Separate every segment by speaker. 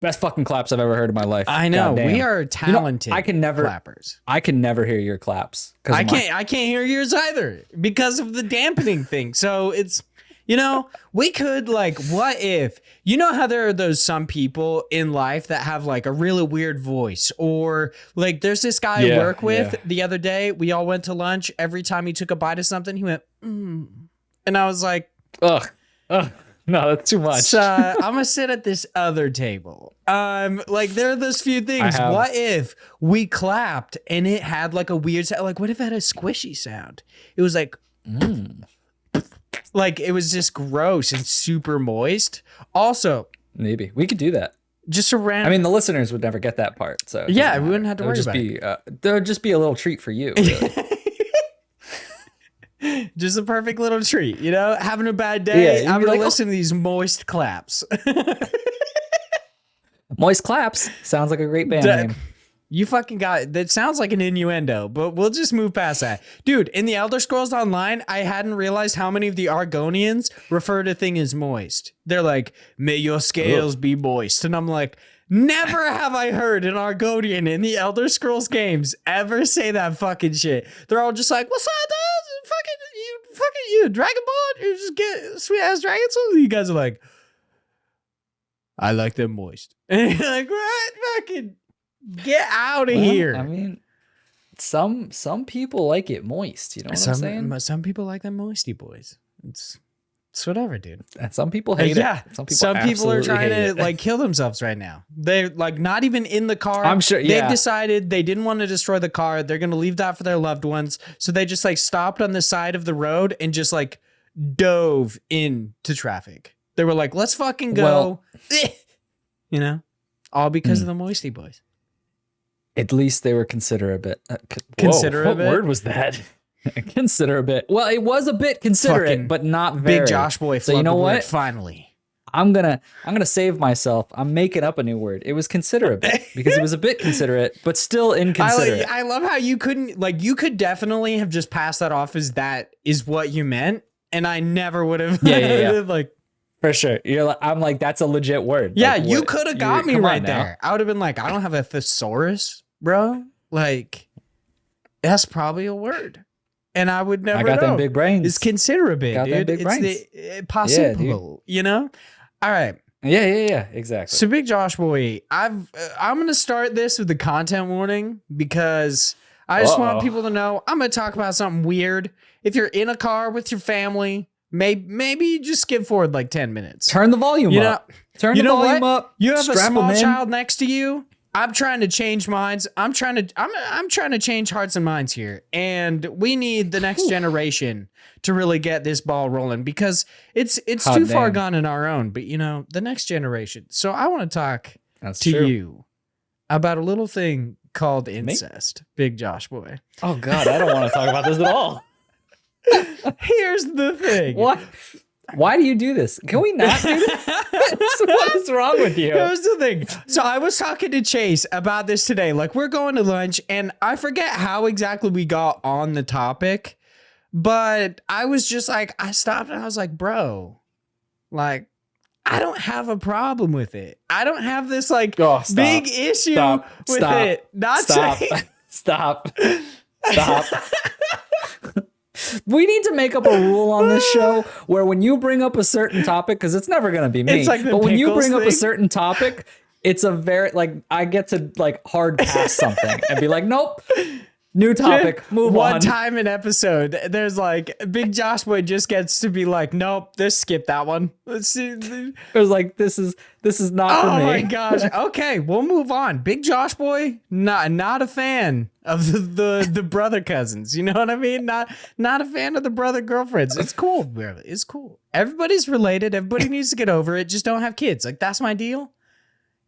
Speaker 1: Best fucking claps I've ever heard in my life.
Speaker 2: I know.
Speaker 1: Goddamn.
Speaker 2: We are talented
Speaker 1: I can never
Speaker 2: clappers.
Speaker 1: I can never hear your claps.
Speaker 2: I can't hear yours either because of the dampening thing. So it's, we could what if, how there are some people in life that have like a really weird voice, or like there's this guy I work with the other day. We all went to lunch. Every time he took a bite of something, he went, and I was like,
Speaker 1: ugh. No, that's too much.
Speaker 2: So I'm gonna sit at this other table. There are those few things. What if we clapped and it had like a weird sound? Like, what if it had a squishy sound? It was like, like it was just gross and super moist. Also,
Speaker 1: maybe we could do that.
Speaker 2: Just a random.
Speaker 1: I mean, the listeners would never get that part. So
Speaker 2: we wouldn't have to worry about it.
Speaker 1: There would just be a little treat for you. Really.
Speaker 2: Just a perfect little treat, having a bad day. I'm gonna listen to these moist claps.
Speaker 1: Moist Claps sounds like a great band name.
Speaker 2: You fucking got it. That sounds like an innuendo, but we'll just move past that. Dude, in the Elder Scrolls Online, I hadn't realized how many of the Argonians refer to thing as moist. They're like, may your scales be moist. And I'm like, never have I heard an Argonian in the Elder Scrolls games ever say that fucking shit. They're all just like, what's up, dude? You Dragonborn? You just get sweet ass dragons? You guys are like, I like them moist. And you're like, what? Fucking get out of here.
Speaker 1: I mean, some people like it moist. You know what I'm saying?
Speaker 2: Some people like them moisty boys. It's whatever, dude.
Speaker 1: And some people hate it.
Speaker 2: Some people are trying to kill themselves right now. They're not even in the car.
Speaker 1: I'm sure. Yeah.
Speaker 2: They've decided they didn't want to destroy the car. They're going to leave that for their loved ones. So they just stopped on the side of the road and just dove into traffic. They were like, let's fucking go. All because of the moisty boys.
Speaker 1: At least they were considerate.
Speaker 2: Considerate.
Speaker 1: What word was that? Consider a bit. Well, it was a bit considerate, but not very.
Speaker 2: Big Josh boy.
Speaker 1: So you know what?
Speaker 2: Finally,
Speaker 1: I'm gonna save myself. I'm making up a new word. It was considerate because it was a bit considerate, but still inconsiderate.
Speaker 2: I love how you couldn't you could definitely have just passed that off as that is what you meant, and I never would have.
Speaker 1: Yeah. For sure. I'm like, that's a legit word.
Speaker 2: Yeah, you could have got me right there. I would have been like, I don't have a thesaurus, bro. That's probably a word. And I would never know.
Speaker 1: I got them big brains.
Speaker 2: It's considerate, dude.
Speaker 1: Them big brains.
Speaker 2: The possible, All right.
Speaker 1: Yeah, exactly.
Speaker 2: So Big Josh boy, I'm going to start this with the content warning because I just want people to know I'm going to talk about something weird. If you're in a car with your family, maybe just skip forward 10 minutes.
Speaker 1: Turn the volume up. Turn the volume up.
Speaker 2: You have a small child next to you. I'm trying to change minds. I'm trying to change hearts and minds here. And we need the next generation to really get this ball rolling because it's too far gone in our own, but the next generation. So I want to talk to you about a little thing called incest. Big Josh boy.
Speaker 1: Oh God, I don't want to talk about this at all.
Speaker 2: Here's the thing.
Speaker 1: What? Why do you do this? Can we not do this? What is wrong with you?
Speaker 2: Here's the thing. So I was talking to Chase about this today. We're going to lunch, and I forget how exactly we got on the topic, but I was just I stopped and I was like, bro, I don't have a problem with it. I don't have this big issue with it.
Speaker 1: Stop. We need to make up a rule on this show where when you bring up a certain topic, because it's never going to be me, but when you bring up a certain topic, it's a very, I get to hard pass something and be like, nope, new topic, move on.
Speaker 2: One time an episode, there's Big Josh boy just gets to be like, nope, just skip that one. Let's see.
Speaker 1: It was this is not for me.
Speaker 2: Oh my gosh. Okay, we'll move on. Big Josh boy, not a fan of the brother cousins. You know what I mean? Not a fan of the brother girlfriends. It's cool. It's cool. Everybody's related. Everybody needs to get over it. Just don't have kids. That's my deal.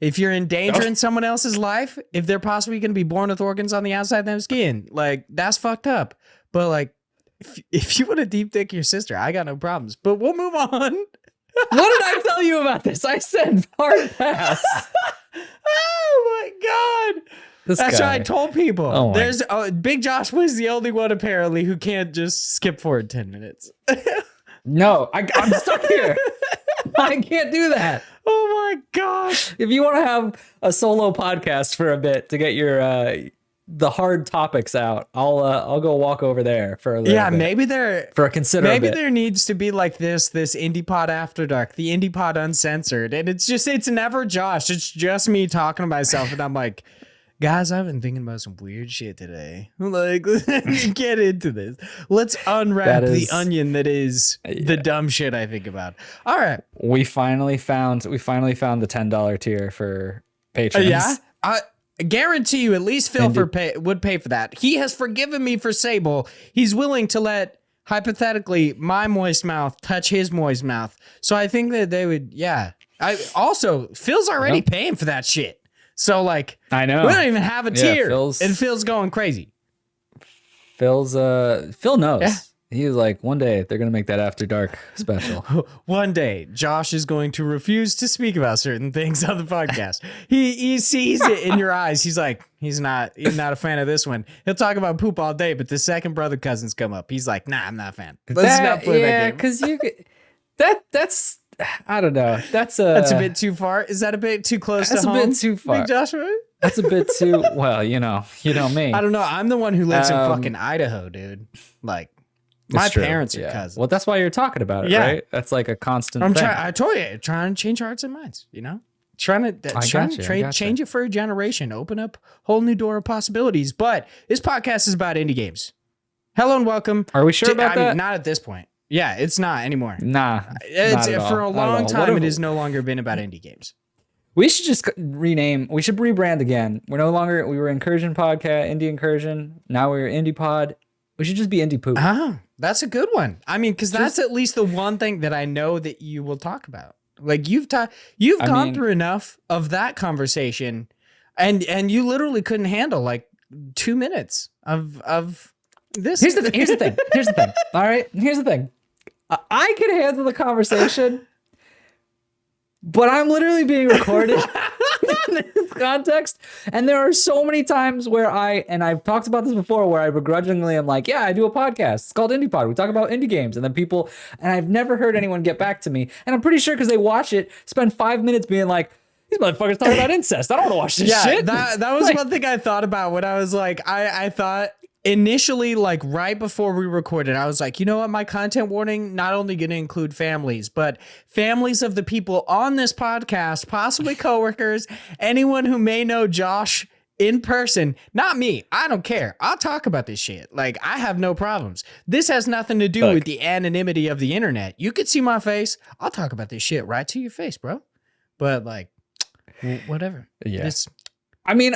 Speaker 2: If you're endangering someone else's life, if they're possibly going to be born with organs on the outside of their skin, that's fucked up. But if you want to deep dick your sister, I got no problems. But we'll move on.
Speaker 1: What did I tell you about this? I said hard pass.
Speaker 2: Oh my God. That's what I told people.
Speaker 1: Oh
Speaker 2: There's Big Josh was the only one apparently who can't just skip forward 10 minutes.
Speaker 1: No, I'm stuck here. I can't do that.
Speaker 2: Oh my gosh.
Speaker 1: If you want to have a solo podcast for a bit to get your the hard topics out, I'll go walk over there for a little bit.
Speaker 2: Maybe there
Speaker 1: for a considerable
Speaker 2: maybe
Speaker 1: bit.
Speaker 2: there needs to be like this Indie Pod After Dark, the Indie Pod Uncensored, and it's never Josh. It's just me talking to myself, and I'm like, guys, I've been thinking about some weird shit today. Like, get into this. Let's unwrap the onion that is the dumb shit I think about. All right.
Speaker 1: We finally found the $10 tier for patrons.
Speaker 2: Yeah. I guarantee you at least Phil would pay for that. He has forgiven me for Sable. He's willing to let, hypothetically, my moist mouth touch his moist mouth. So I think that they would, Phil's already paying for that shit. So, like,
Speaker 1: I know
Speaker 2: we don't even have a tier, and Phil's going crazy.
Speaker 1: Phil knows. Yeah. He was like, one day they're gonna make that After Dark special.
Speaker 2: One day, Josh is going to refuse to speak about certain things on the podcast. He sees it in your eyes. He's like, he's not a fan of this one. He'll talk about poop all day, but the second brother cousins come up, he's like, nah, I'm not a fan. Let's not play that game.
Speaker 1: Because that's. I don't know. That's
Speaker 2: a bit too far. Is that a bit too close to home?
Speaker 1: That's a bit too far.
Speaker 2: Big Joshua?
Speaker 1: That's a bit too, well, you know me.
Speaker 2: I don't know. I'm the one who lives in fucking Idaho, dude. Like, my parents are cousins.
Speaker 1: Well, that's why you're talking about it, right? That's like a constant thing.
Speaker 2: I told you, trying to change hearts and minds, you know? Trying to change it for a generation, open up a whole new door of possibilities. But this podcast is about indie games. Hello and welcome.
Speaker 1: Are we sure about that?
Speaker 2: Mean, not at this point. Yeah, it's not anymore.
Speaker 1: Nah.
Speaker 2: It's for a long time it has no longer been about indie games.
Speaker 1: We should just rename. We should rebrand again. We were Incursion Podcast, Indie Incursion. Now we're Indie Pod. We should just be Indie Poop.
Speaker 2: Oh, that's a good one. I mean, because that's at least the one thing that I know that you will talk about. Like you've gone through enough of that conversation, and you literally couldn't handle like 2 minutes of this.
Speaker 1: Here's the thing. All right. Here's the thing. I can handle the conversation, but I'm literally being recorded in this context. And there are so many times where I've talked about this before, where I begrudgingly am like, yeah, I do a podcast. It's called Indie Pod. We talk about indie games. And then and I've never heard anyone get back to me. And I'm pretty sure because they watch it, spend 5 minutes being like, these motherfuckers talking about incest. I don't want to watch this shit.
Speaker 2: That was one thing I thought about when I was like, I thought initially, like right before we recorded, I was like, you know what? My content warning not only going to include families, but families of the people on this podcast, possibly coworkers, anyone who may know Josh in person. Not me. I don't care. I'll talk about this shit. Like, I have no problems. This has nothing to do with the anonymity of the internet. You could see my face. I'll talk about this shit right to your face, bro. But like, whatever.
Speaker 1: Yeah. I mean,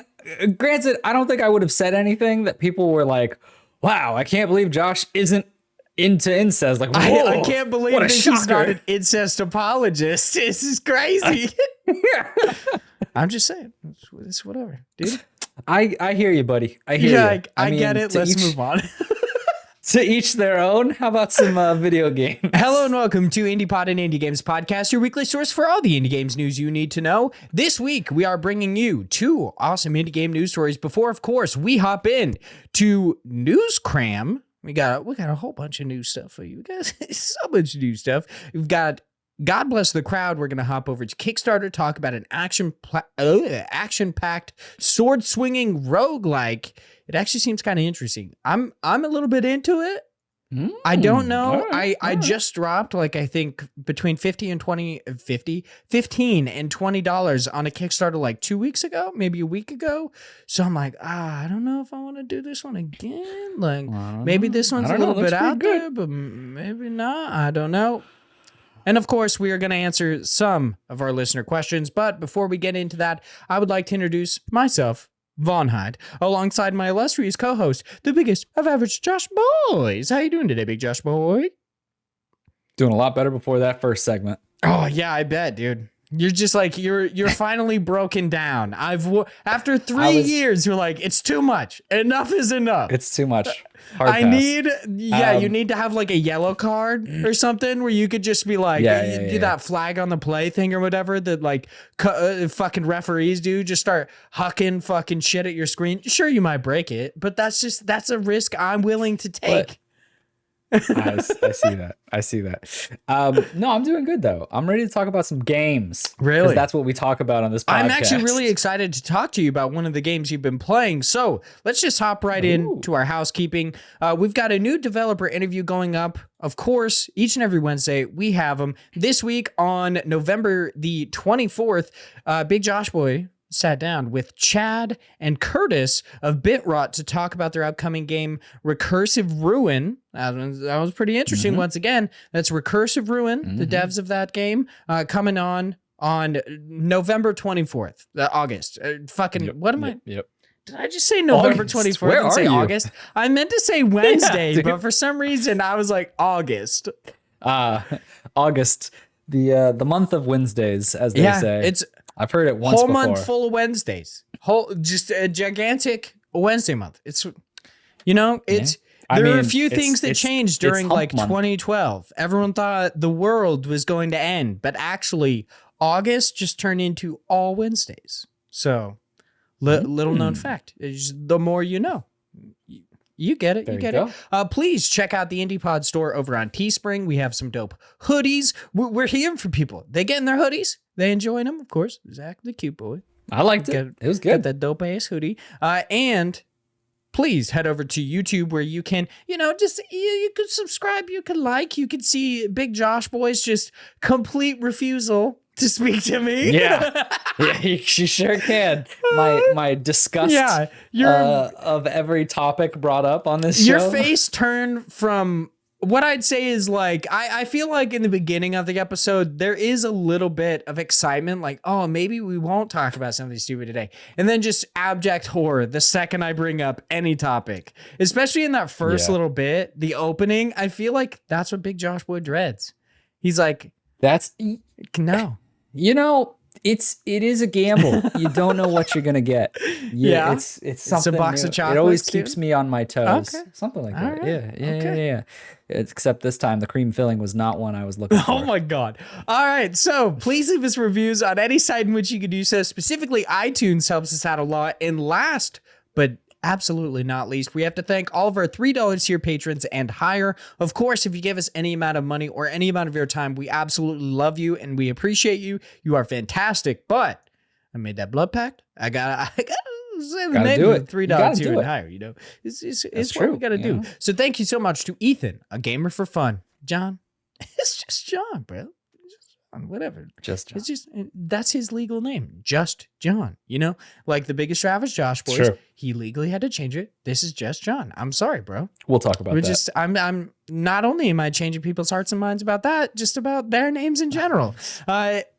Speaker 1: granted, I don't think I would have said anything that people were like, wow, I can't believe Josh isn't into incest. Like, whoa,
Speaker 2: I can't believe he's not an incest apologist. This is crazy. I'm just saying. It's whatever, dude.
Speaker 1: I hear you, buddy. I hear you.
Speaker 2: I mean, get it. Let's move on.
Speaker 1: To each their own. How about some video games?
Speaker 2: Hello and welcome to Indie Pod and Indie Games Podcast, your weekly source for all the indie games news you need to know. This week, we are bringing you 2 awesome indie game news stories before, of course, we hop in to News Cram. We got a whole bunch of new stuff for you guys. So much new stuff. We've got God Bless the Crowd. We're going to hop over to Kickstarter, talk about an action-packed sword-swinging roguelike. It actually seems kind of interesting. I'm a little bit into it. I don't know. I just dropped like I think between $15 and $20 on a Kickstarter like 2 weeks ago, maybe a week ago. So I'm like, I don't know if I want to do this one again. Like maybe this one's a little bit out there, but maybe not. I don't know. And of course, we are going to answer some of our listener questions. But before we get into that, I would like to introduce myself, Vaughn Hyde, alongside my illustrious co-host, the biggest of average Josh Boys. How you doing today, big Josh Boy?
Speaker 1: Doing a lot better before that first segment.
Speaker 2: Oh yeah, I bet, dude. You're just like you're finally broken down. After 3 years, you're like, it's too much. Enough is enough.
Speaker 1: It's too much.
Speaker 2: You need to have like a yellow card or something where you could just be like, do that flag on the play thing or whatever that like fucking referees do. Just start hucking fucking shit at your screen. Sure, you might break it, but that's a risk I'm willing to take.
Speaker 1: I see that. I see that. No, I'm doing good though. I'm ready to talk about some games.
Speaker 2: Really?
Speaker 1: Because that's what we talk about on this podcast.
Speaker 2: I'm actually really excited to talk to you about one of the games you've been playing. So let's just hop right into our housekeeping. We've got a new developer interview going up. Of course, each and every Wednesday we have them. This week on November the 24th, Big Josh Boy sat down with Chad and Curtis of BitRot to talk about their upcoming game, Recursive Ruin. That was pretty interesting. Once again, that's Recursive Ruin, the devs of that game, coming on November 24th, August. What am I?
Speaker 1: Yep.
Speaker 2: Did I just say November 24th and say August? I meant to say Wednesday, but for some reason I was like August.
Speaker 1: August, the month of Wednesdays, as they say. I've heard it once before.
Speaker 2: Whole month full of Wednesdays. Just a gigantic Wednesday month. There are a few things that changed during like 2012. Everyone thought the world was going to end, but actually August just turned into all Wednesdays. So little known fact. The more you know. You get it. You get it. Please check out the IndiePod store over on Teespring. We have some dope hoodies. We're hearing from people. They getting their hoodies. They enjoying them, of course. Zach, the cute boy.
Speaker 1: I liked it. It was good.
Speaker 2: Got that dope ass hoodie. And please head over to YouTube where you can, you could subscribe, you could like, you could see Big Josh Boy's just complete refusal to speak to me.
Speaker 1: Yeah, she sure can. My disgust of every topic brought up on this show.
Speaker 2: Your face turned from what I'd say is like, I feel like in the beginning of the episode, there is a little bit of excitement, like, oh, maybe we won't talk about something stupid today. And then just abject horror the second I bring up any topic, especially in that first little bit, the opening. I feel like that's what Big Josh Boy dreads. He's like, no.
Speaker 1: It is a gamble. You don't know what you're gonna get. It's something.
Speaker 2: It's a box
Speaker 1: new.
Speaker 2: of chocolates.
Speaker 1: It always keeps me on my toes.
Speaker 2: Okay.
Speaker 1: Something like
Speaker 2: All
Speaker 1: that.
Speaker 2: right.
Speaker 1: Yeah. Except this time, the cream filling was not one I was looking for.
Speaker 2: Oh my God. All right. So please leave us reviews on any site in which you could do so. Specifically, iTunes helps us out a lot. And last, but absolutely not least, we have to thank all of our $3 tier patrons and higher. Of course, if you give us any amount of money or any amount of your time, we absolutely love you and we appreciate you. You are fantastic. But I made that blood pact. I gotta say the name of $3 tier and higher. It's what we gotta do. So thank you so much to Ethan, a gamer for fun. John, it's just John, bro. Whatever.
Speaker 1: Just John.
Speaker 2: It's just, that's his legal name. Just John. Like the Biggest Ravage Josh Boys. He legally had to change it. This is just John. I'm sorry, bro.
Speaker 1: We'll talk about that.
Speaker 2: I'm not only am I changing people's hearts and minds about that, just about their names in general.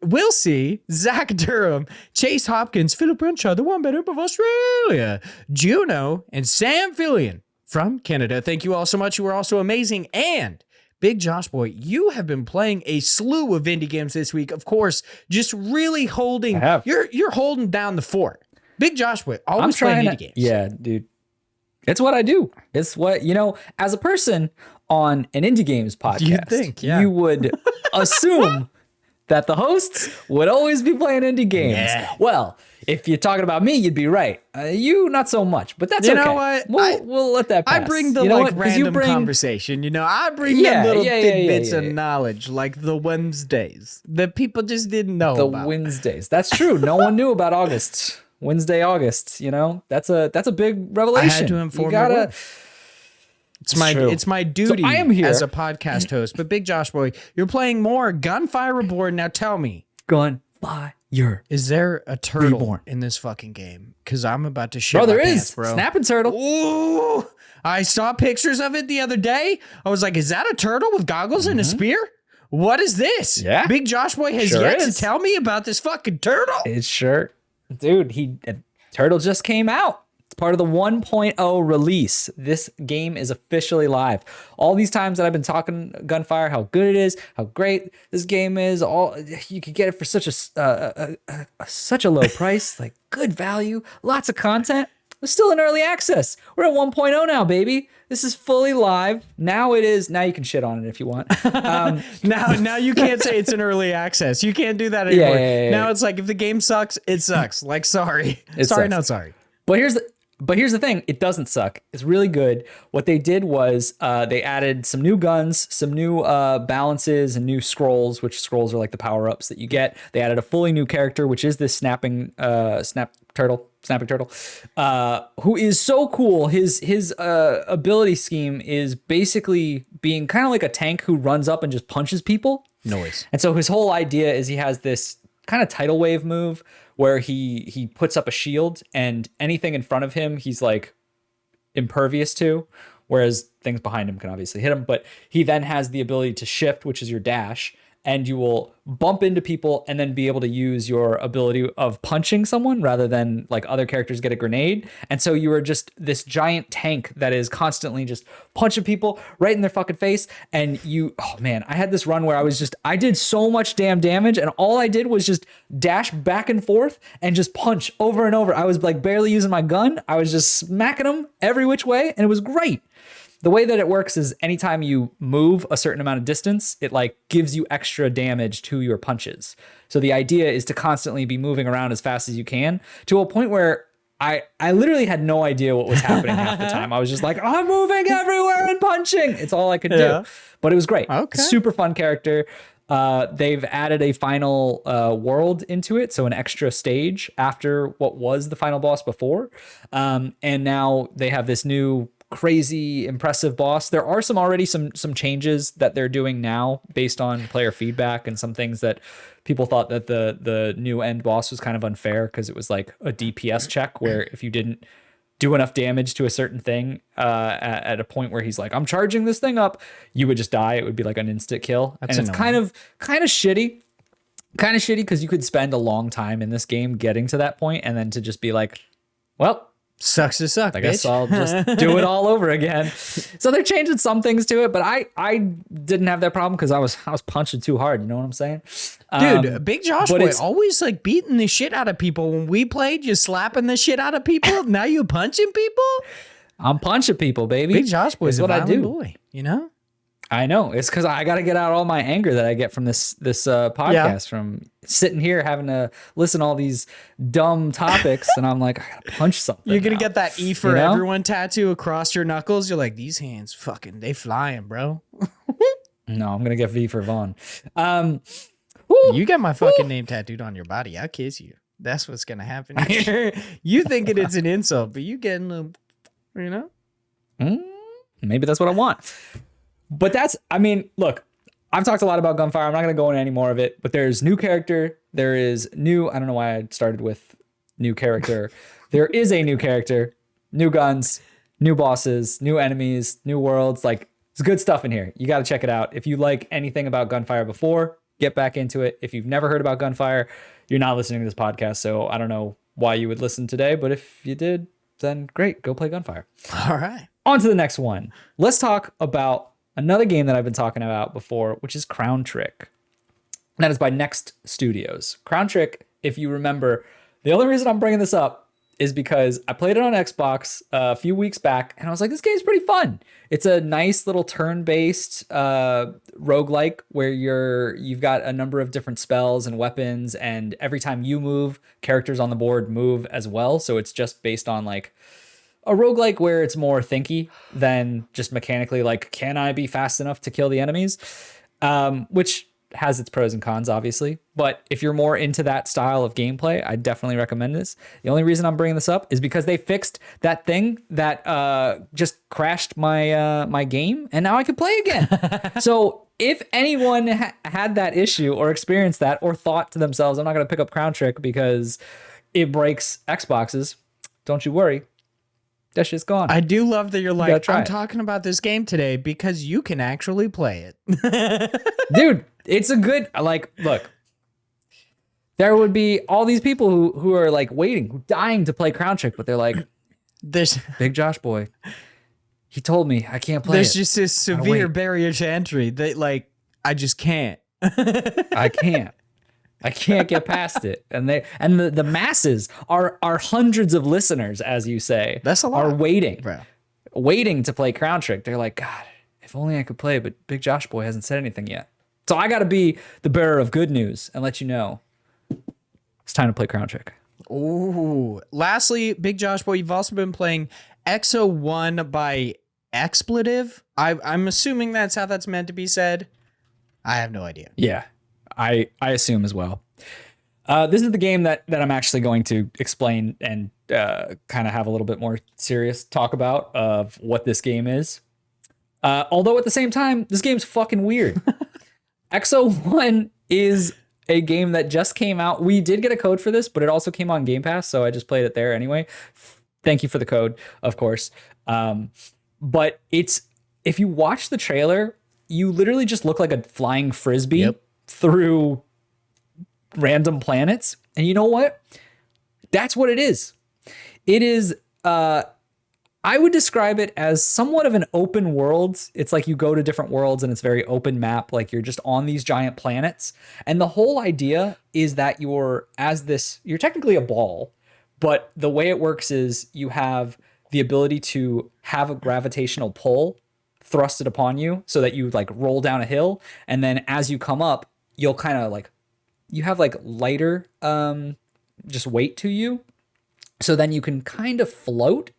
Speaker 2: We'll see. Zach Durham, Chase Hopkins, Philip Renshaw, the one better of Australia, Juno, and Sam Fillion from Canada. Thank you all so much. You are also amazing. And Big Josh Boy, you have been playing a slew of indie games this week. Of course, just really holding. You're holding down the fort. Big Josh Boy, always playing indie games.
Speaker 1: Yeah, dude. It's what I do. It's what, as a person on an indie games podcast, you would assume that the hosts would always be playing indie games. Yeah. Well, if you're talking about me, you'd be right. You, not so much, but that's okay. You know what? We'll let that pass.
Speaker 2: I bring the random conversation, I bring the little tidbits of knowledge, like the Wednesdays that people just didn't know about.
Speaker 1: The Wednesdays. That's true. No one knew about August. Wednesday, August, that's a big revelation.
Speaker 2: I had to inform you. It's my duty
Speaker 1: I am here
Speaker 2: as a podcast host. But Big Josh Boy, you're playing more Gunfire Reborn. Now tell me,
Speaker 1: Gunfire.
Speaker 2: Is there a turtle in this fucking game? Because I'm about to shit
Speaker 1: there
Speaker 2: my
Speaker 1: is.
Speaker 2: Pants, bro.
Speaker 1: Snapping turtle.
Speaker 2: Ooh, I saw pictures of it the other day. I was like, is that a turtle with goggles and a spear? What is this?
Speaker 1: Yeah.
Speaker 2: Big Josh Boy has yet to tell me about this fucking turtle.
Speaker 1: It's sure. Dude, turtle just came out. It's part of the 1.0 release. This game is officially live. All these times that I've been talking Gunfire, how good it is, how great this game is, you could get it for such a low price, like good value, lots of content. It's still in early access. We're at 1.0 now, baby. This is fully live. Now it is. Now you can shit on it if you want.
Speaker 2: Now you can't say it's in early access. You can't do that anymore. Yeah. Now it's like if the game sucks, it sucks. Like sorry. Sorry. But
Speaker 1: But here's the thing, it doesn't suck. It's really good. What they did was they added some new guns, some new balances, and new scrolls, which scrolls are like the power-ups that you get. They added a fully new character, which is this snapping turtle, who is so cool. His ability scheme is basically being kind of like a tank who runs up and just punches people.
Speaker 2: Noise.
Speaker 1: And so his whole idea is he has this kind of tidal wave move where he puts up a shield and anything in front of him he's like impervious to, whereas things behind him can obviously hit him. But he then has the ability to shift, which is your dash, and you will bump into people and then be able to use your ability of punching someone rather than like other characters get a grenade. And so you are just this giant tank that is constantly just punching people right in their fucking face. And oh man, I had this run where I did so much damn damage and all I did was just dash back and forth and just punch over and over. I was like barely using my gun. I was just smacking them every which way and it was great. The way that it works is anytime you move a certain amount of distance, it like gives you extra damage to your punches. So the idea is to constantly be moving around as fast as you can to a point where I literally had no idea what was happening half the time. I was just like, I'm moving everywhere and punching. It's all I could do. But it was great. Okay. Super fun character. They've added a final world into it, so an extra stage after what was the final boss before. And now they have this new crazy impressive boss. There are some changes that they're doing now based on player feedback and some things that people thought that the new end boss was kind of unfair because it was like a DPS check where if you didn't do enough damage to a certain thing at a point where he's like, I'm charging this thing up, you would just die. It would be like an instant kill. That's and it's kind of shitty. Kind of shitty because you could spend a long time in this game getting to that point and then to just be like, well,
Speaker 2: sucks to suck.
Speaker 1: I guess I'll just do it all over again. So they're changing some things to it, but I didn't have that problem because I was punching too hard. You know what I'm saying?
Speaker 2: Dude, Big Josh boy always like beating the shit out of people. When we played, you slapping the shit out of people. Now you punching people?
Speaker 1: I'm punching people, baby.
Speaker 2: Big Josh boy is what I do. Boy, you know?
Speaker 1: I know. It's because I got to get out all my anger that I get from this podcast, from sitting here having to listen to all these dumb topics, and I'm like, I got to punch something.
Speaker 2: You're going to get that E for everyone tattoo across your knuckles. You're like, these hands fucking, they flying, bro.
Speaker 1: No, I'm going to get V for Vaughn.
Speaker 2: You got my fucking name tattooed on your body. I'll kiss you. That's what's going to happen here. You thinking it's an insult, but you getting a, you know?
Speaker 1: Maybe that's what I want. But look, I've talked a lot about Gunfire. I'm not going to go into any more of it, but there's new character. There is new, I don't know why I started with new character. There is a new character, new guns, new bosses, new enemies, new worlds. Like, it's good stuff in here. You got to check it out. If you like anything about Gunfire before, get back into it. If you've never heard about Gunfire, you're not listening to this podcast. So I don't know why you would listen today, but if you did, then great, go play Gunfire.
Speaker 2: All right.
Speaker 1: On to the next one. Let's talk about another game that I've been talking about before, which is Crown Trick. That is by Next Studios. Crown Trick, if you remember, the only reason I'm bringing this up is because I played it on Xbox a few weeks back, and I was like, this game's pretty fun. It's a nice little turn-based roguelike where you've got a number of different spells and weapons, and every time you move, characters on the board move as well. So it's just based on like a roguelike where it's more thinky than just mechanically like, can I be fast enough to kill the enemies? Which has its pros and cons, obviously. But if you're more into that style of gameplay, I definitely recommend this. The only reason I'm bringing this up is because they fixed that thing that just crashed my game, and now I can play again. So if anyone had that issue or experienced that or thought to themselves, I'm not going to pick up Crown Trick because it breaks Xboxes, don't you worry. That shit's gone.
Speaker 2: I do love that you're like, I'm talking about this game today because you can actually play it.
Speaker 1: Dude, it's a good, like, look, there would be all these people who are like waiting, dying to play Crown Trick, but they're like, there's Big Josh boy. He told me I can't play
Speaker 2: There's just this severe barrier to entry that like, I just can't.
Speaker 1: I can't get past it. And the masses are hundreds of listeners, as you say.
Speaker 2: That's a lot.
Speaker 1: Are waiting to play Crown Trick. They're like, God, if only I could play, but Big Josh boy hasn't said anything yet. So I got to be the bearer of good news and let you know it's time to play Crown Trick.
Speaker 2: Ooh. Lastly, Big Josh Boy, you've also been playing XO1 by Exbleative. I'm assuming that's how that's meant to be said. I have no idea.
Speaker 1: Yeah, I assume as well. This is the game that I'm actually going to explain and kind of have a little bit more serious talk about of what this game is. Although at the same time, this game's fucking weird. XO1 is a game that just came out. We did get a code for this, but it also came on Game Pass, so I just played it there anyway. Thank you for the code, of course. But if you watch the trailer, you literally just look like a flying frisbee through random planets. And you know what? That's what it is. It is, I would describe it as somewhat of an open world. It's like you go to different worlds and it's very open map. Like you're just on these giant planets. And the whole idea is that you're technically a ball, but the way it works is you have the ability to have a gravitational pull thrusted upon you so that you like roll down a hill. And then as you come up, you'll kind of like, you have like lighter just weight to you. So then you can kind of float,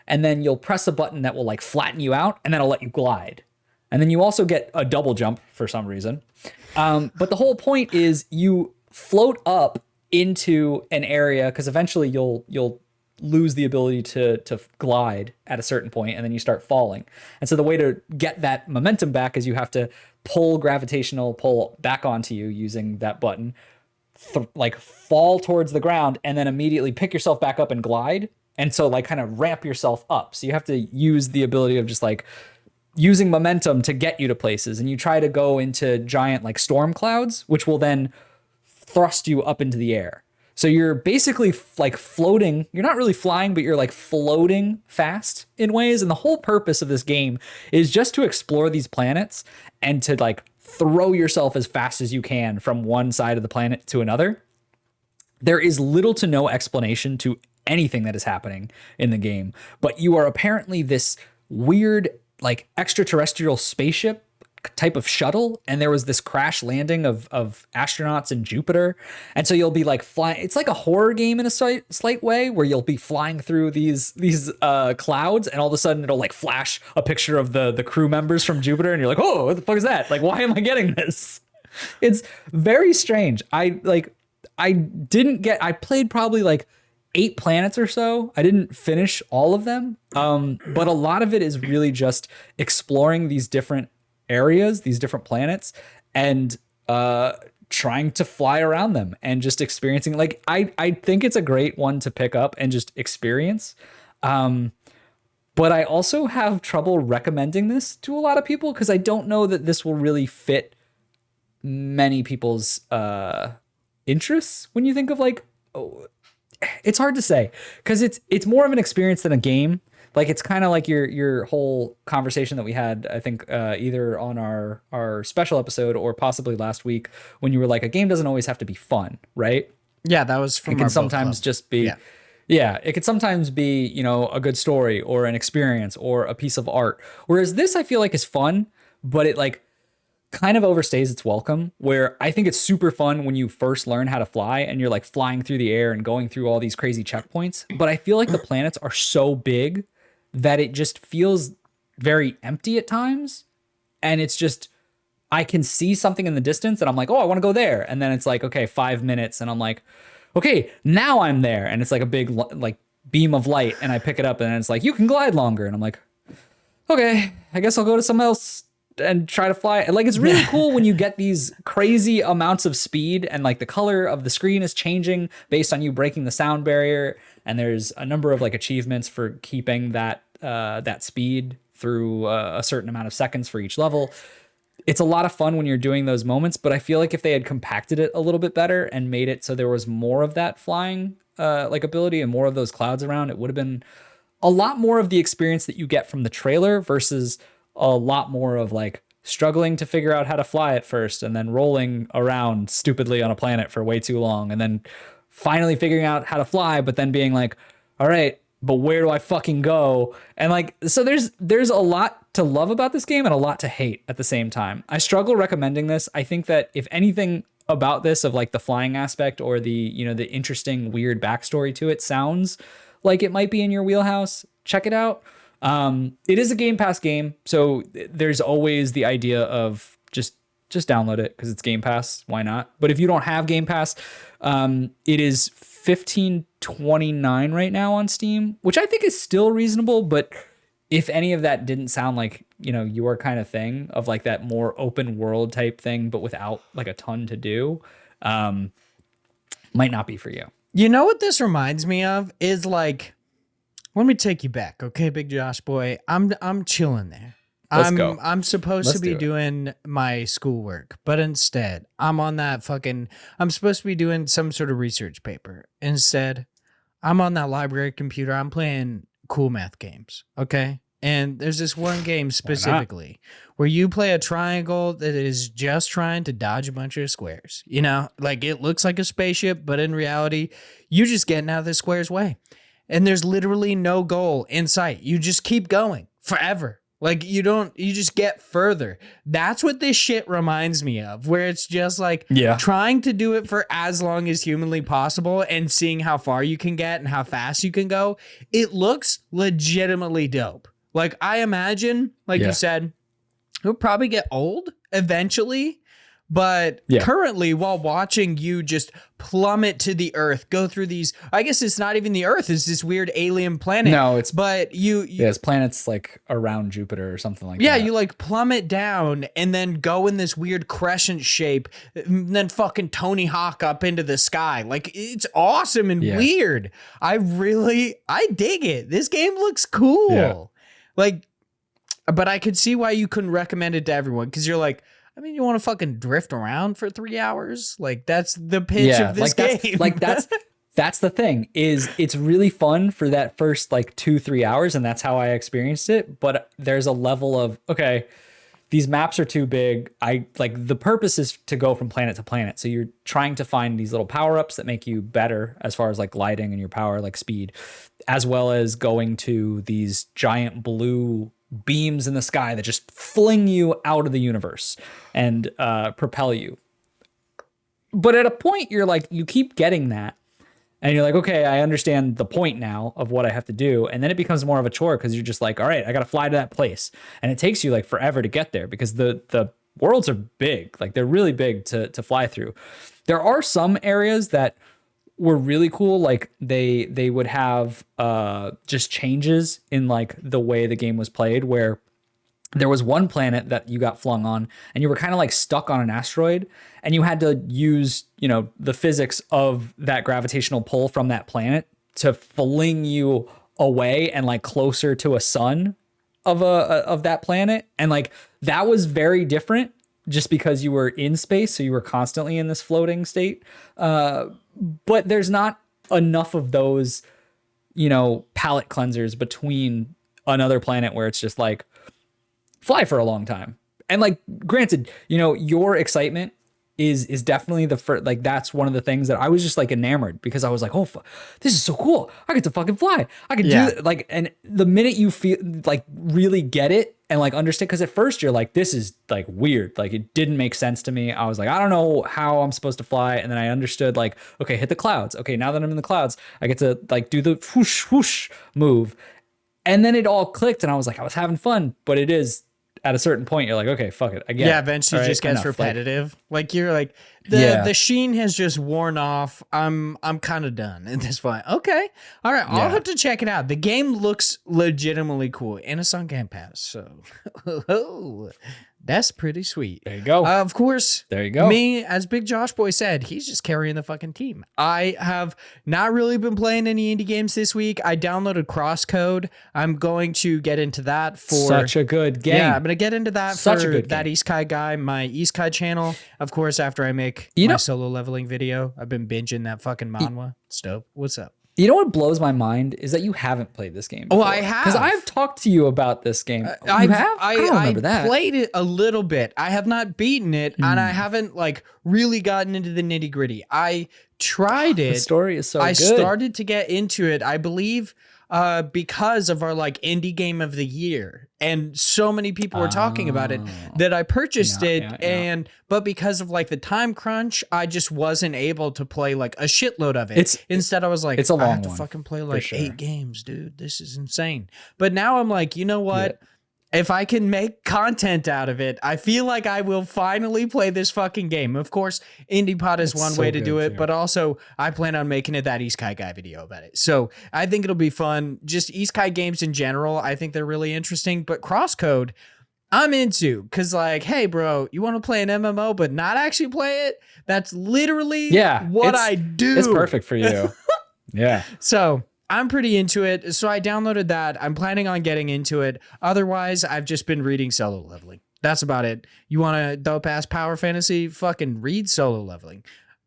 Speaker 1: and then you'll press a button that will like flatten you out, and then it'll let you glide. And then you also get a double jump for some reason. But the whole point is you float up into an area because eventually you'll lose the ability to glide at a certain point, and then you start falling. And so the way to get that momentum back is you have to pull gravitational pull back onto you using that button, like fall towards the ground, and then immediately pick yourself back up and glide. And so like kind of ramp yourself up. So you have to use the ability of just like using momentum to get you to places. And you try to go into giant like storm clouds, which will then thrust you up into the air. So you're basically like floating. You're not really flying, but you're like floating fast in ways. And the whole purpose of this game is just to explore these planets and to like throw yourself as fast as you can from one side of the planet to another. There is little to no explanation to anything that is happening in the game, but you are apparently this weird like extraterrestrial spaceship type of shuttle, and there was this crash landing of astronauts in Jupiter, and so you'll be like flying. It's like a horror game in a slight way, where you'll be flying through these clouds, and all of a sudden it'll like flash a picture of the crew members from Jupiter, and you're like, oh, what the fuck is that? Like, why am I getting this? It's very strange. I played probably like 8 planets or so. I didn't finish all of them, but a lot of it is really just exploring these different areas, these different planets, and trying to fly around them and just experiencing. Like I think it's a great one to pick up and just experience. But I also have trouble recommending this to a lot of people because I don't know that this will really fit many people's interests. When you think of like, it's hard to say because it's more of an experience than a game. Like it's kind of like your whole conversation that we had, I think, either on our special episode or possibly last week when you were like, a game doesn't always have to be fun, right?
Speaker 2: Yeah, that was from.
Speaker 1: It can sometimes just be, yeah. It could sometimes be, you know, a good story or an experience or a piece of art. Whereas this, I feel like, is fun, but it like kind of overstays its welcome. Where I think it's super fun when you first learn how to fly and you're like flying through the air and going through all these crazy checkpoints. But I feel like the planets are so big that it just feels very empty at times. And it's just, I can see something in the distance and I'm like, oh, I want to go there. And then it's like, okay, 5 minutes. And I'm like, okay, now I'm there. And it's like a big like beam of light. And I pick it up and it's like, you can glide longer. And I'm like, okay, I guess I'll go to somewhere else and try to fly. And like, it's really cool when you get these crazy amounts of speed and like the color of the screen is changing based on you breaking the sound barrier. And there's a number of like achievements for keeping that speed through a certain amount of seconds for each level. It's a lot of fun when you're doing those moments, but I feel like if they had compacted it a little bit better and made it so there was more of that flying like ability and more of those clouds around, it would have been a lot more of the experience that you get from the trailer versus a lot more of like struggling to figure out how to fly at first and then rolling around stupidly on a planet for way too long and then finally figuring out how to fly, but then being like, all right, but where do I fucking go? And like, so there's a lot to love about this game and a lot to hate at the same time. I struggle recommending this. I think that if anything, about this of like the flying aspect or the, you know, the interesting weird backstory to it sounds like it might be in your wheelhouse, check it out. It is a Game Pass game, so there's always the idea of just download it because it's Game Pass. Why not? But if you don't have Game Pass, it is $15.29 right now on Steam, which I think is still reasonable. But if any of that didn't sound like, you know, your kind of thing of like that more open world type thing, but without like a ton to do, might not be for you.
Speaker 2: You know what this reminds me of is like, let me take you back, okay, Big Josh boy. I'm chilling there.
Speaker 1: Let's go.
Speaker 2: I'm supposed to be doing my schoolwork, but instead I'm supposed to be doing some sort of research paper. Instead, I'm on that library computer. I'm playing cool math games, okay? And there's this one game specifically where you play a triangle that is just trying to dodge a bunch of squares. You know, like it looks like a spaceship, but in reality, you're just getting out of the square's way. And there's literally no goal in sight. You just keep going forever. Like you just get further. That's what this shit reminds me of, where it's just like trying to do it for as long as humanly possible and seeing how far you can get and how fast you can go. It looks legitimately dope. Like I imagine, like you said, it'll probably get old eventually. But currently, while watching you just plummet to the earth, go through these, I guess it's not even the earth, it's this weird alien planet.
Speaker 1: No, it's,
Speaker 2: but
Speaker 1: it's planets like around Jupiter or something like that.
Speaker 2: Yeah, you like plummet down and then go in this weird crescent shape, and then fucking Tony Hawk up into the sky. Like it's awesome and weird. I dig it. This game looks cool. Yeah. Like, but I could see why you couldn't recommend it to everyone, because you're like, I mean, you want to fucking drift around for 3 hours? Like, that's the pitch of this game.
Speaker 1: That's the thing, is it's really fun for that first like 2-3 hours, and that's how I experienced it. But there's a level of, okay, these maps are too big. The purpose is to go from planet to planet. So you're trying to find these little power-ups that make you better as far as like gliding and your power, like speed, as well as going to these giant blue beams in the sky that just fling you out of the universe and propel you. But at a point, you're like, you keep getting that, and you're like, okay, I understand the point now of what I have to do. And then it becomes more of a chore, because you're just like, all right, I got to fly to that place. And it takes you like forever to get there, because the worlds are big. Like they're really big to fly through. There are some areas that were really cool. Like they would have just changes in like the way the game was played, where there was one planet that you got flung on and you were kind of like stuck on an asteroid, and you had to use, you know, the physics of that gravitational pull from that planet to fling you away and like closer to a sun of that planet. And like that was very different, just because you were in space, so you were constantly in this floating state. But there's not enough of those, you know, palate cleansers between another planet where it's just like fly for a long time. And like, granted, you know, your excitement is definitely the first, like that's one of the things that I was just like enamored, because I was like, oh, this is so cool. I get to fucking fly. I can do it. Like, and the minute you feel like really get it and like understand, because at first you're like, this is like weird. Like it didn't make sense to me. I was like, I don't know how I'm supposed to fly. And then I understood like, okay, hit the clouds. Okay, now that I'm in the clouds, I get to like do the whoosh whoosh move. And then it all clicked, and I was like, I was having fun. But it is, at a certain point, you're like, okay, fuck it. Again.
Speaker 2: Yeah, eventually it just gets repetitive. Like you're like, the sheen has just worn off. I'm kind of done at this point. Okay. All right. I'll have to check it out. The game looks legitimately cool, and it's on Game Pass. So that's pretty sweet.
Speaker 1: There you go.
Speaker 2: Of course.
Speaker 1: There you go.
Speaker 2: Me, as Big Josh Boy said, he's just carrying the fucking team. I have not really been playing any indie games this week. I downloaded Crosscode. I'm going to get into that for
Speaker 1: such a good game.
Speaker 2: Yeah, I'm going to get into that for that East Kai guy, my East Kai channel. Of course, after I make my solo leveling video, I've been binging that fucking manhwa. Stope, what's up?
Speaker 1: You know what blows my mind is that you haven't played this game before.
Speaker 2: Oh, I have.
Speaker 1: Because I've talked to you about this game. You have? I don't remember that.
Speaker 2: I played it a little bit. I have not beaten it, and I haven't like really gotten into the nitty gritty. I tried it.
Speaker 1: The story is so
Speaker 2: I
Speaker 1: good.
Speaker 2: started to get into it, I believe, because of our like indie game of the year, and so many people were talking about it that I purchased it. But because of like the time crunch, I just wasn't able to play like a shitload of it. Instead, I was like,
Speaker 1: it's a long
Speaker 2: I have to fucking play like 8 games, dude. This is insane. But now I'm like, you know what? Yeah. If I can make content out of it, I feel like I will finally play this fucking game. Of course, IndiePod is one way to do it, but also I plan on making it that Isekai Guy video about it. So I think it'll be fun. Just Isekai games in general, I think they're really interesting. But Crosscode, I'm into, because like, hey, bro, you want to play an MMO but not actually play it? That's literally what I do.
Speaker 1: It's perfect for you. Yeah.
Speaker 2: So I'm pretty into it, so I downloaded that. I'm planning on getting into it. Otherwise, I've just been reading Solo Leveling. That's about it. You want a dope-ass power fantasy? Fucking read Solo Leveling.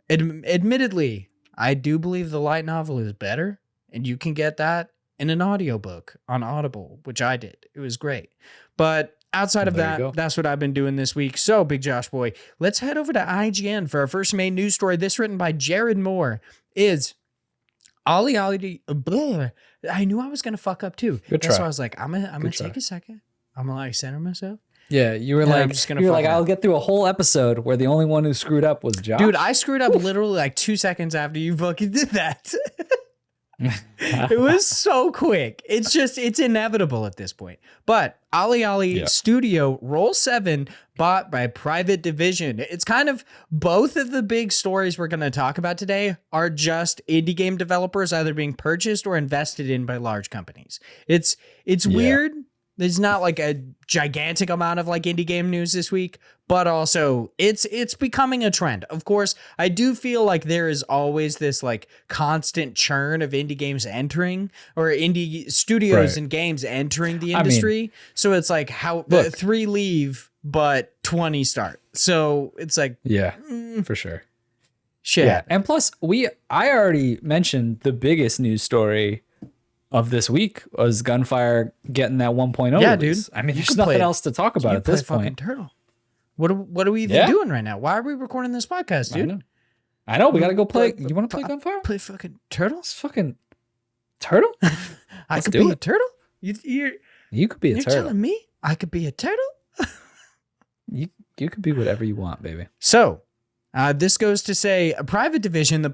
Speaker 2: Admittedly, I do believe the light novel is better, and you can get that in an audiobook on Audible, which I did. It was great. But outside of that, that's what I've been doing this week. So, Big Josh Boy, let's head over to IGN for our first main news story. This written by Jared Moore is... Olli Olli, I knew I was gonna fuck up too. That's why I was like, I'm gonna take a second. I'm gonna like center myself.
Speaker 1: Yeah, you were like, I'll get through a whole episode where the only one who screwed up was Josh.
Speaker 2: Dude, I screwed up literally like 2 seconds after you fucking did that. It was so quick. It's inevitable at this point. But Olli Olli Studio Roll 7 bought by Private Division. It's kind of both of the big stories we're going to talk about today are just indie game developers either being purchased or invested in by large companies. It's weird. There's not like a gigantic amount of like indie game news this week, but also it's becoming a trend. Of course, I do feel like there is always this like constant churn of indie games entering or indie studios and games entering the industry. So it's like how 3 leave, but 20 start. So it's like,
Speaker 1: for sure.
Speaker 2: Shit.
Speaker 1: Yeah. And plus I already mentioned the biggest news story of this week was Gunfire getting that 1.0
Speaker 2: Yeah,
Speaker 1: release.
Speaker 2: dude.
Speaker 1: I mean, there's nothing else to talk about at this point.
Speaker 2: Turtle. What are we even doing right now? Why are we recording this podcast, dude?
Speaker 1: I know. We got to go play. You want to play Gunfire?
Speaker 2: Play fucking Turtle?
Speaker 1: It's fucking Turtle?
Speaker 2: I could be a turtle? You
Speaker 1: could be a
Speaker 2: you're
Speaker 1: turtle.
Speaker 2: telling me I could be a turtle?
Speaker 1: You could be whatever you want, baby.
Speaker 2: So, this goes to say, Private Division, the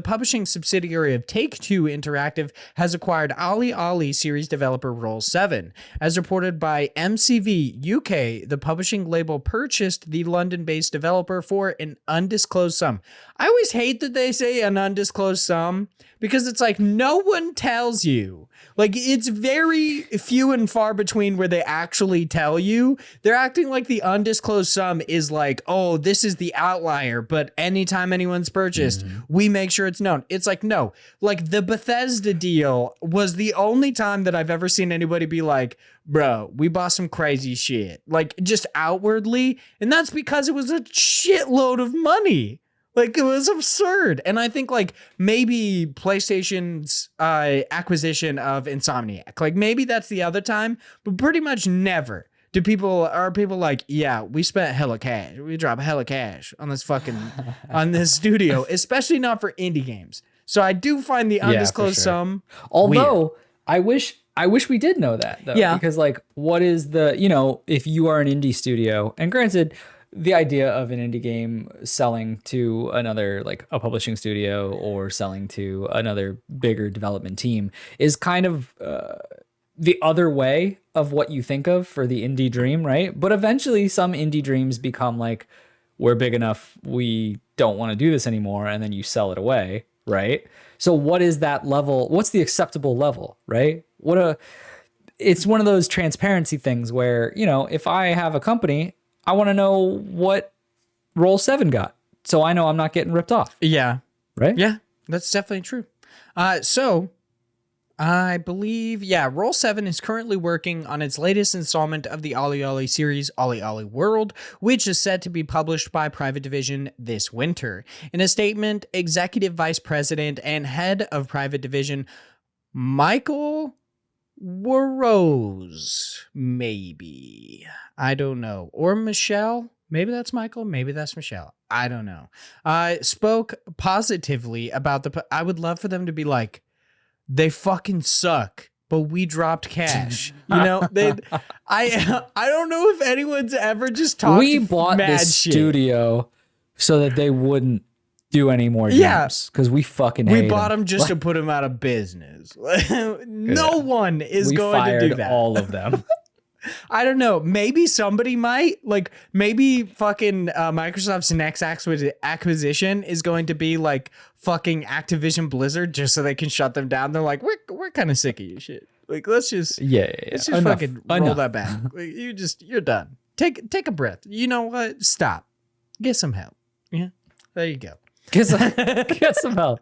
Speaker 2: publishing subsidiary of Take-Two Interactive, has acquired Olli Olli series developer Roll7. As reported by MCV UK, the publishing label purchased the London-based developer for an undisclosed sum. I always hate that they say an undisclosed sum, because it's like no one tells you. Like, it's very few and far between where they actually tell you. They're acting like the undisclosed sum is like, oh, this is the outlier, but anytime anyone's purchased, we make sure it's known. It's like, no. Like, the Bethesda deal was the only time that I've ever seen anybody be like, bro, we bought some crazy shit. Like, just outwardly. And that's because it was a shitload of money. Like, it was absurd. And I think, like, maybe PlayStation's acquisition of Insomniac, like, maybe that's the other time, but pretty much never are people like, yeah, we spent hella cash. We dropped hella cash on this fucking, on this studio, especially not for indie games. So I do find the undisclosed sum
Speaker 1: Although, weird. I wish we did know that, though.
Speaker 2: Yeah.
Speaker 1: Because, like, what is the, if you are an indie studio, and granted, the idea of an indie game selling to another, like a publishing studio or selling to another bigger development team is kind of the other way of what you think of for the indie dream, right? But eventually some indie dreams become like, we're big enough, we don't want to do this anymore, and then you sell it away, right? So what is that level? What's the acceptable level, right? It's one of those transparency things where, if I have a company, I want to know what Roll7 got, so I know I'm not getting ripped off.
Speaker 2: Yeah.
Speaker 1: Right?
Speaker 2: Yeah, that's definitely true. So I believe, Roll7 is currently working on its latest installment of the Olli Olli series, Olli Olli World, which is set to be published by Private Division this winter. In a statement, Executive Vice President and Head of Private Division, Michael Warrose, maybe, I don't know, or Michelle, Maybe that's Michael. Maybe that's Michelle. I don't know. Spoke positively about I would love for them to be like, they fucking suck, but we dropped cash. You know, I don't know if anyone's ever just talked.
Speaker 1: We bought this studio so that they wouldn't do any more games because we fucking hate
Speaker 2: bought them just to put them out of business. No one is going to do that.
Speaker 1: All of them.
Speaker 2: I don't know. Maybe somebody might, like, maybe fucking Microsoft's next acquisition is going to be like fucking Activision Blizzard just so they can shut them down. They're like, we're kind of sick of your shit. Like, let's just fucking roll that back. Like, you're done. Take a breath. You know what? Stop. Get some help. Yeah. There you go.
Speaker 1: Get some help.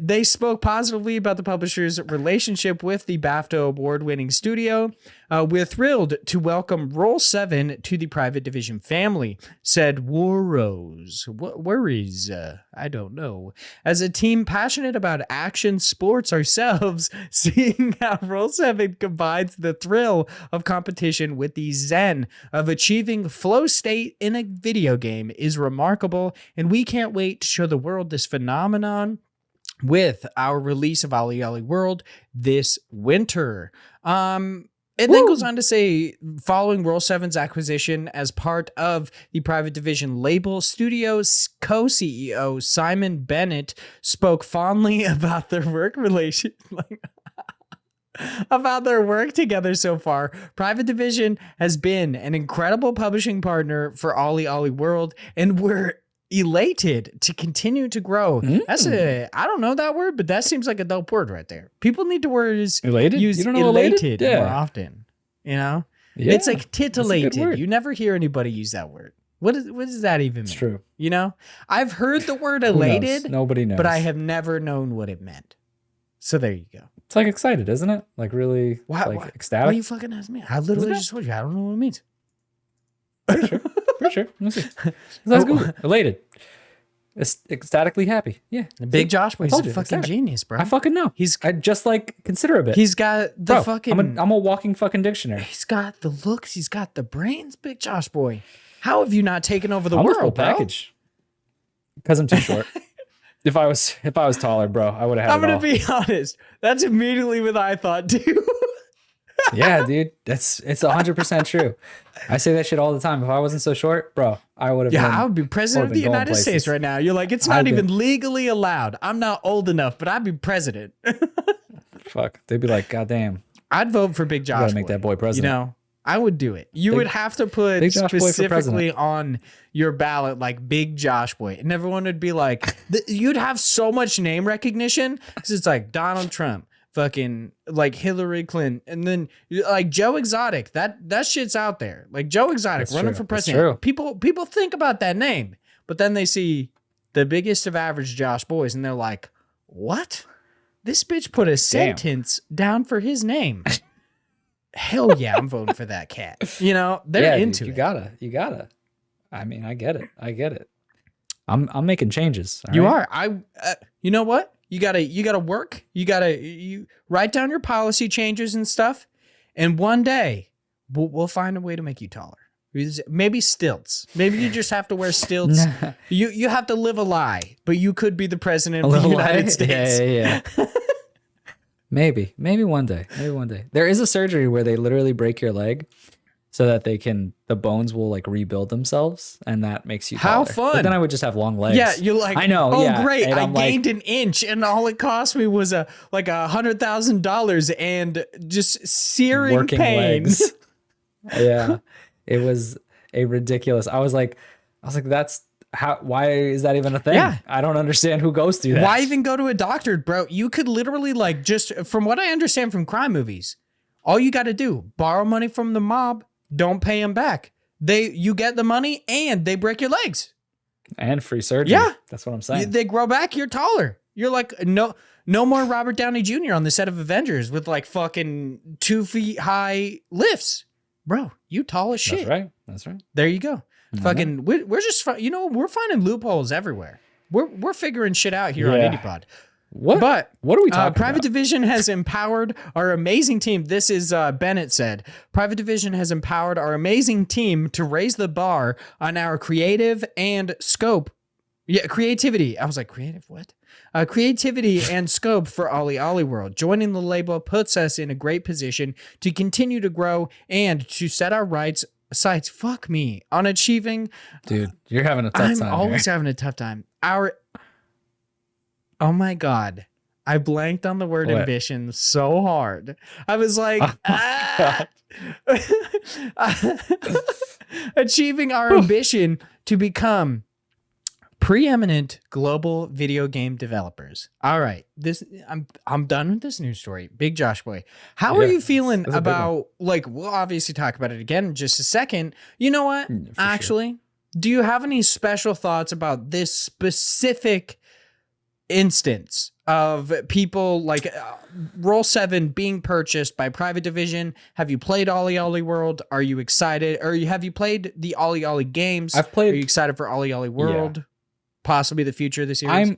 Speaker 2: They spoke positively about the publisher's relationship with the BAFTA award-winning studio. We're thrilled to welcome Roll7 to the Private Division family, said Warrose. What worries? I don't know. As a team passionate about action sports ourselves, seeing how Roll7 combines the thrill of competition with the zen of achieving flow state in a video game is remarkable, and we can't wait to show the world this phenomenon with our release of Olli Olli World this winter. It then goes on to say, following Roll7's acquisition as part of the Private Division label, studio's co-CEO Simon Bennett spoke fondly about their work about their work together so far. Private Division has been an incredible publishing partner for Olli Olli World, and we're elated to continue to grow. That's I don't know that word, but that seems like a dope word right there. People need to use elated more often. You know, it's like titillated. You never hear anybody use that word. What does that even mean?
Speaker 1: It's true.
Speaker 2: You know, I've heard the word elated.
Speaker 1: Nobody knows,
Speaker 2: but I have never known what it meant. So there you go.
Speaker 1: It's like excited, isn't it? Like really, ecstatic.
Speaker 2: Why you fucking ask me? I literally just told you. I don't know what it means.
Speaker 1: Pretty sure. Let's see. Let's go. Elated. Ecstatically happy. Yeah.
Speaker 2: Big Josh Boy's a fucking genius, bro.
Speaker 1: I fucking know. I just like consider a bit.
Speaker 2: He's got the fucking.
Speaker 1: I'm a walking fucking dictionary.
Speaker 2: He's got the looks. He's got the brains. Big Josh Boy. How have you not taken over the world, bro?
Speaker 1: Package. Because I'm too short. If I was taller, bro, I would have had it all.
Speaker 2: I'm gonna be honest. That's immediately what I thought too.
Speaker 1: Yeah, dude. It's 100% true. I say that shit all the time. If I wasn't so short, bro, I would have been.
Speaker 2: Yeah, I would be president of the United States right now. You're like, it's not even legally allowed. I'm not old enough, but I'd be president.
Speaker 1: Fuck. They'd be like, God damn.
Speaker 2: I'd vote for Big Josh.
Speaker 1: You gotta make that boy president.
Speaker 2: You know, I would do it. You would have to put specifically on your ballot like Big Josh Boy. And everyone would be like, you'd have so much name recognition because it's like Donald Trump. Fucking like Hillary Clinton, and then like Joe Exotic. That shit's out there. Like Joe Exotic running for president. People think about that name, but then they see the biggest of average Josh Boys, and they're like, "What? This bitch put a sentence down for his name." Hell yeah, I'm voting for that cat. You know they're into it.
Speaker 1: You gotta. I mean, I get it. I'm making changes.
Speaker 2: You are. You know what? You gotta work. You write down your policy changes and stuff. And one day we'll find a way to make you taller. Maybe stilts. Maybe you just have to wear stilts. You have to live a lie, but you could be the president of the United States.
Speaker 1: Yeah. Maybe one day. There is a surgery where they literally break your leg so that the bones will like rebuild themselves, and that makes you taller.
Speaker 2: How fun!
Speaker 1: But then I would just have long legs.
Speaker 2: Yeah, you're like,
Speaker 1: I know.
Speaker 2: Oh, great! And I gained an inch, and all it cost me was $100,000 and just searing
Speaker 1: working
Speaker 2: pain.
Speaker 1: Legs. Yeah, it was a ridiculous. I was like, that's how. Why is that even a thing?
Speaker 2: Yeah.
Speaker 1: I don't understand who goes through that.
Speaker 2: Why even go to a doctor, bro? You could literally like just from what I understand from crime movies, all you got to do borrow money from the mob. Don't pay them back. You get the money and they break your legs.
Speaker 1: And free surgery.
Speaker 2: Yeah.
Speaker 1: That's what I'm saying.
Speaker 2: They grow back, you're taller. You're like, no more Robert Downey Jr. on the set of Avengers with like fucking 2 feet high lifts. Bro, you tall as shit.
Speaker 1: That's right.
Speaker 2: There you go. Fucking, we're just, we're finding loopholes everywhere. We're figuring shit out here on IndiePod.
Speaker 1: What?
Speaker 2: But
Speaker 1: what are we talking
Speaker 2: Private
Speaker 1: about?
Speaker 2: Division has empowered our amazing team. This is Bennett said. Private Division has empowered our amazing team to raise the bar on our creative and scope. Yeah, creativity. I was like, creative what? Creativity and scope for Olli Olli World. Joining the label puts us in a great position to continue to grow and to set our sights. Fuck me on achieving.
Speaker 1: Dude, you're having a tough time.
Speaker 2: I'm always having a tough time. Oh my God. I blanked on the word ambition so hard. I was like, achieving our ambition to become preeminent global video game developers. All right. I'm done with this news story. Big Josh boy. How are you feeling about, like, we'll obviously talk about it again in just a second. You know what? Actually, do you have any special thoughts about this specific instance of people like Roll7 being purchased by Private Division? Have you played Olli Olli World? Are you excited? Or have you played the Olli Olli games?
Speaker 1: I've played.
Speaker 2: Are you excited for Olli Olli World? Yeah. Possibly the future of the series?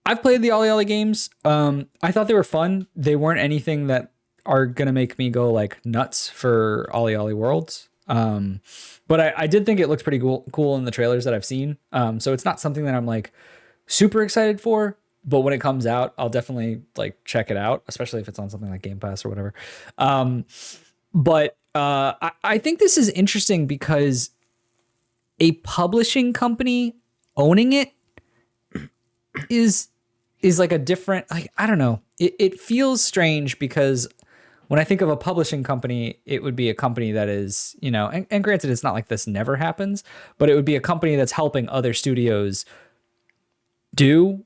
Speaker 1: I've played the Olli Olli games. I thought they were fun. They weren't anything that are gonna make me go like nuts for Olli Olli Worlds. But I did think it looks pretty cool in the trailers that I've seen. So it's not something that I'm like super excited for, but when it comes out, I'll definitely like check it out, especially if it's on something like Game Pass or whatever. But I think this is interesting because a publishing company owning it is like a different, like, I don't know. It feels strange because when I think of a publishing company, it would be a company that is, you know, and granted, it's not like this never happens, but it would be a company that's helping other studios do,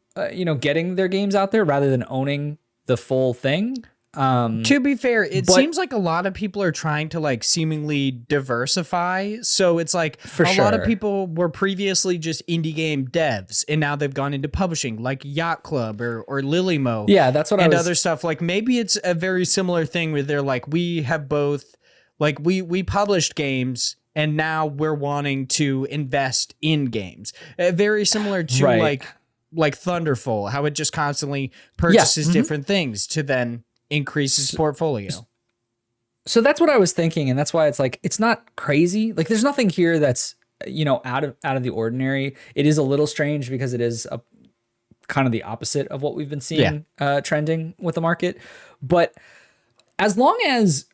Speaker 1: getting their games out there rather than owning the full thing.
Speaker 2: To be fair, it seems like a lot of people are trying to like seemingly diversify. So it's like lot of people were previously just indie game devs and now they've gone into publishing like Yacht Club or Lilymo.
Speaker 1: Yeah, that's what
Speaker 2: and other stuff. Like maybe it's a very similar thing where they're like, we have both, like we published games and now we're wanting to invest in games. Very similar to like Thunderful, how it just constantly purchases different things to then increase his portfolio.
Speaker 1: So that's what I was thinking, and that's why it's like it's not crazy. Like there's nothing here that's out of the ordinary. It is a little strange because it is a kind of the opposite of what we've been seeing trending with the market. But as long as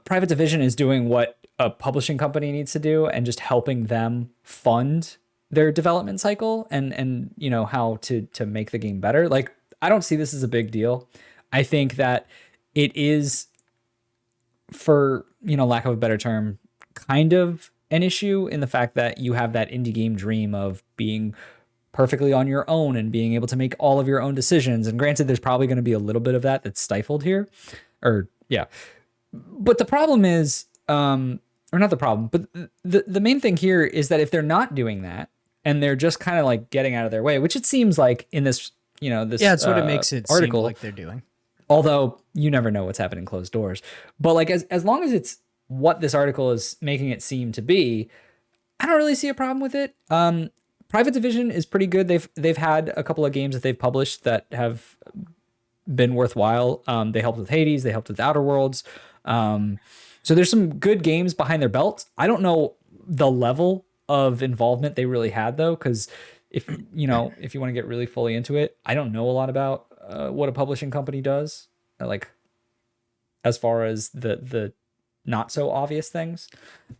Speaker 1: Private Division is doing what a publishing company needs to do and just helping them fund their development cycle and how to make the game better, like I don't see this as a big deal. I think that it is, for lack of a better term, kind of an issue in the fact that you have that indie game dream of being perfectly on your own and being able to make all of your own decisions. And granted, there's probably going to be a little bit of that that's stifled here, but the problem is, or not the problem, but the main thing here is that if they're not doing that and they're just kind of like getting out of their way, which it seems like in this,
Speaker 2: that's what it makes it article seem like they're doing.
Speaker 1: Although you never know what's happening closed doors. But like as long as it's what this article is making it seem to be, I don't really see a problem with it. Private Division is pretty good. They've had a couple of games that they've published that have been worthwhile. They helped with Hades, they helped with Outer Worlds. So there's some good games behind their belts. I don't know the level of involvement they really had though, because if you want to get really fully into it, I don't know a lot about what a publishing company does, like as far as the not so obvious things.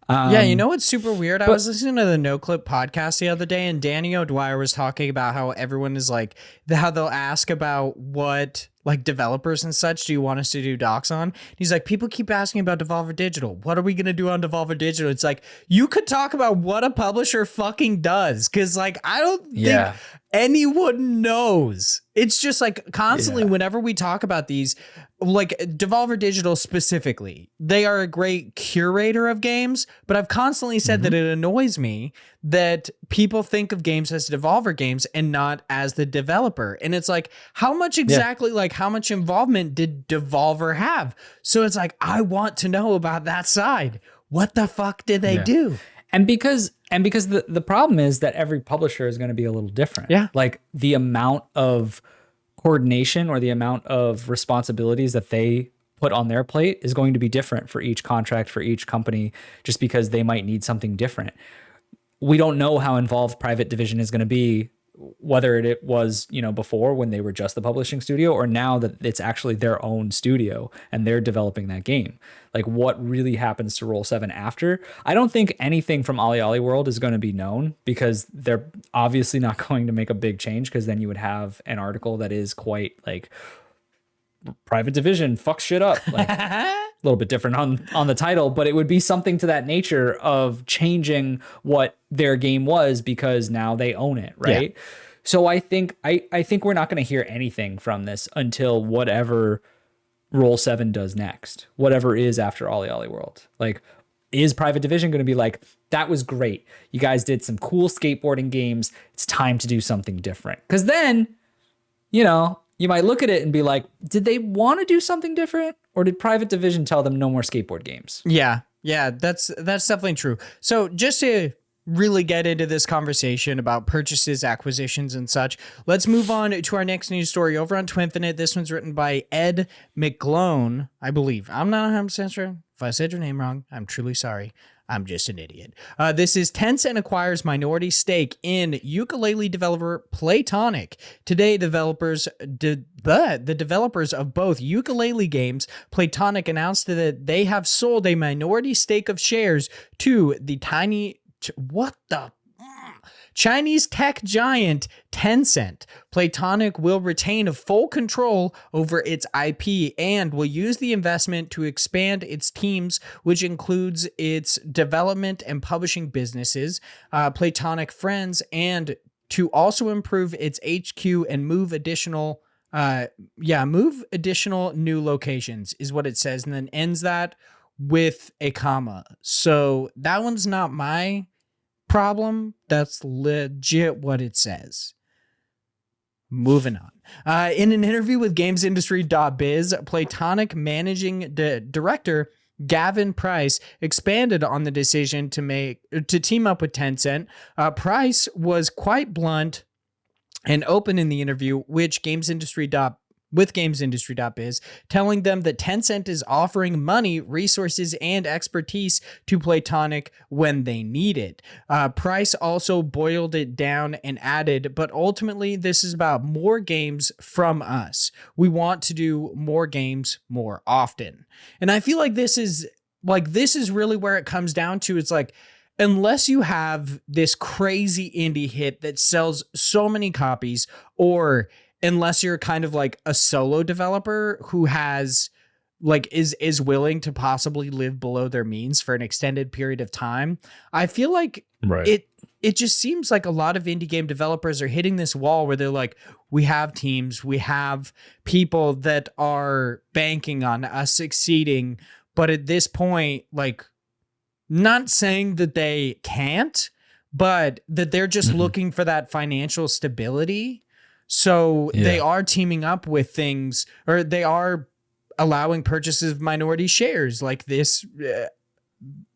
Speaker 2: What's super weird? I was listening to the No Clip podcast the other day, and Danny O'Dwyer was talking about how everyone is like, how they'll ask about what like developers and such do you want us to do docs on. He's like, people keep asking about Devolver Digital. What are we gonna do on Devolver Digital? It's like, you could talk about what a publisher fucking does, because like I don't think anyone knows. It's just like constantly whenever we talk about these, like Devolver Digital specifically, they are a great curator of games, but I've constantly said that it annoys me that people think of games as Devolver games and not as the developer. And it's like, how much exactly, like how much involvement did Devolver have? So it's like, I want to know about that side. What the fuck did they do?
Speaker 1: And because the problem is that every publisher is going to be a little different. Yeah. Like the amount of coordination or the amount of responsibilities that they put on their plate is going to be different for each contract, for each company, just because they might need something different. We don't know how involved Private Division is going to be, whether it was, before when they were just the publishing studio, or now that it's actually their own studio and they're developing that game. Like, what really happens to Roll7 after? I don't think anything from Olli Olli World is going to be known, because they're obviously not going to make a big change, because then you would have an article that is quite like, Private Division fucks shit up. Like, a little bit different on the title, but it would be something to that nature of changing what their game was, because now they own it, right? Yeah. So I think we're not going to hear anything from this until whatever Roll7 does next, whatever is after Olli Olli World. Like, is Private Division going to be like, that was great, you guys did some cool skateboarding games, it's time to do something different? Because then, you might look at it and be like, did they want to do something different? Or did Private Division tell them no more skateboard games?
Speaker 2: Yeah, that's definitely true. So just to really get into this conversation about purchases, acquisitions, and such, let's move on to our next news story over on Twinfinite. This one's written by Ed McGlone, I believe. I'm not 100% sure. If I said your name wrong, I'm truly sorry. I'm just an idiot. This is Tencent acquires minority stake in ukulele developer Playtonic. Today, the developers of both ukulele games, Playtonic, announced that they have sold a minority stake of shares to the Chinese tech giant Tencent. Playtonic will retain full control over its IP and will use the investment to expand its teams, which includes its development and publishing businesses, Playtonic Friends, and to also improve its HQ and move additional new locations, is what it says, and then ends that with a comma. So that one's not my problem. That's legit what it says. Moving on. In an interview with GamesIndustry.biz, Playtonic managing director Gavin Price expanded on the decision to team up with Tencent. Price was quite blunt and open in the interview, with GamesIndustry.biz, telling them that Tencent is offering money, resources, and expertise to Playtonic when they need it. Price also boiled it down and added, but ultimately this is about more games from us. We want to do more games more often. And I feel like this is really where it comes down to. It's like, unless you have this crazy indie hit that sells so many copies, or unless you're kind of like a solo developer who has is willing to possibly live below their means for an extended period of time, I feel like it just seems like a lot of indie game developers are hitting this wall where they're like, we have teams, we have people that are banking on us succeeding, but at this point, like, not saying that they can't, but that they're just looking for that financial stability. So they are teaming up with things, or they are allowing purchases of minority shares, like this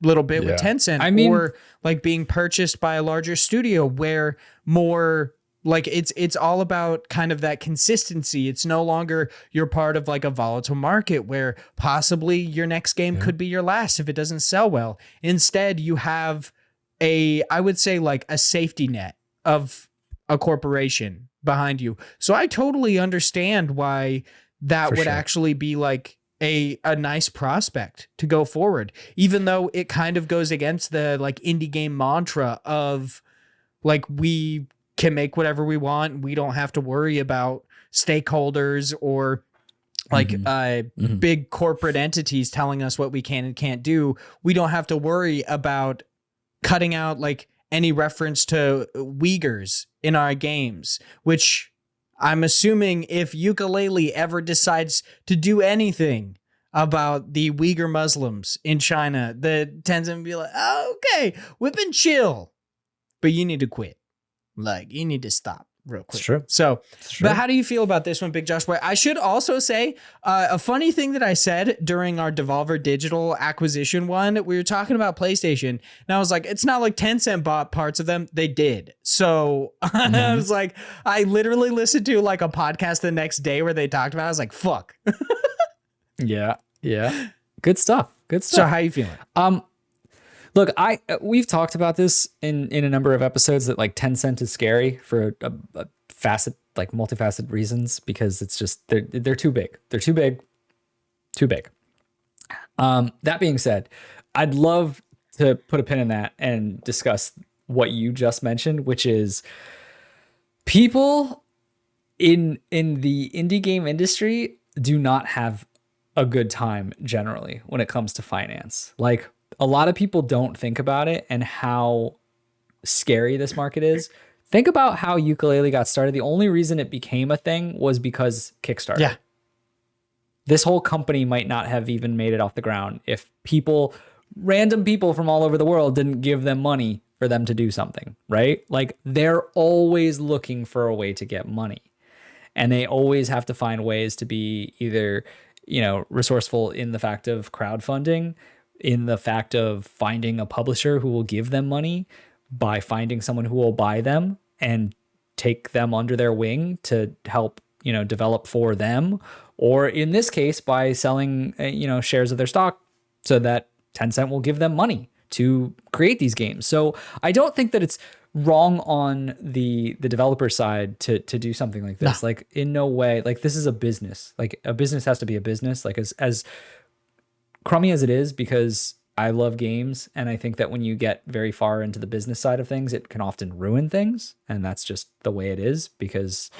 Speaker 2: little bit with Tencent, or like being purchased by a larger studio where more like it's all about kind of that consistency. It's no longer you're part of like a volatile market where possibly your next game could be your last if it doesn't sell well. Instead, you have I would say like a safety net of a corporation behind you. So I totally understand why that would actually be like a nice prospect to go forward, even though it kind of goes against the like indie game mantra of like, we can make whatever we want. We don't have to worry about stakeholders or like big corporate entities telling us what we can and can't do. We don't have to worry about cutting out like any reference to Uyghurs in our games, which I'm assuming if Ukulele ever decides to do anything about the Uyghur Muslims in China, the Tencent will be like, oh, okay, we've been chill, but you need to quit. Like, you need to stop. real quick.
Speaker 1: It's true.
Speaker 2: So,
Speaker 1: It's true.
Speaker 2: but how do you feel about this one, Big Josh Boy? I should also say a funny thing that I said during our Devolver Digital acquisition one, we were talking about PlayStation, and I was like, it's not like Tencent bought parts of them. They did. So I was like, I literally listened to like a podcast the next day where they talked about it. I was like, fuck.
Speaker 1: Yeah. Good stuff.
Speaker 2: So how you feeling?
Speaker 1: Look, we've talked about this in a number of episodes that like Tencent is scary for a multifaceted reasons, because it's just they're too big. They're too big. That being said, I'd love to put a pin in that and discuss what you just mentioned, which is people in the indie game industry do not have a good time generally when it comes to finance. Like, a lot of people don't think about it and how scary this market is. Think about how Yooka-Laylee got started. The only reason it became a thing was because Kickstarter.
Speaker 2: Yeah.
Speaker 1: This whole company might not have even made it off the ground if random people from all over the world didn't give them money for them to do something, right? Like, they're always looking for a way to get money. And they always have to find ways to be either, resourceful in the fact of crowdfunding, in the fact of finding a publisher who will give them money, by finding someone who will buy them and take them under their wing to help, develop for them, or in this case, by selling, shares of their stock so that Tencent will give them money to create these games. So I don't think that it's wrong on the developer side to do something like this. No. Like, in no way, like, this is a business. Like, a business has to be a business. Like, as crummy as it is, because I love games, and I think that when you get very far into the business side of things, it can often ruin things, and that's just the way it is, because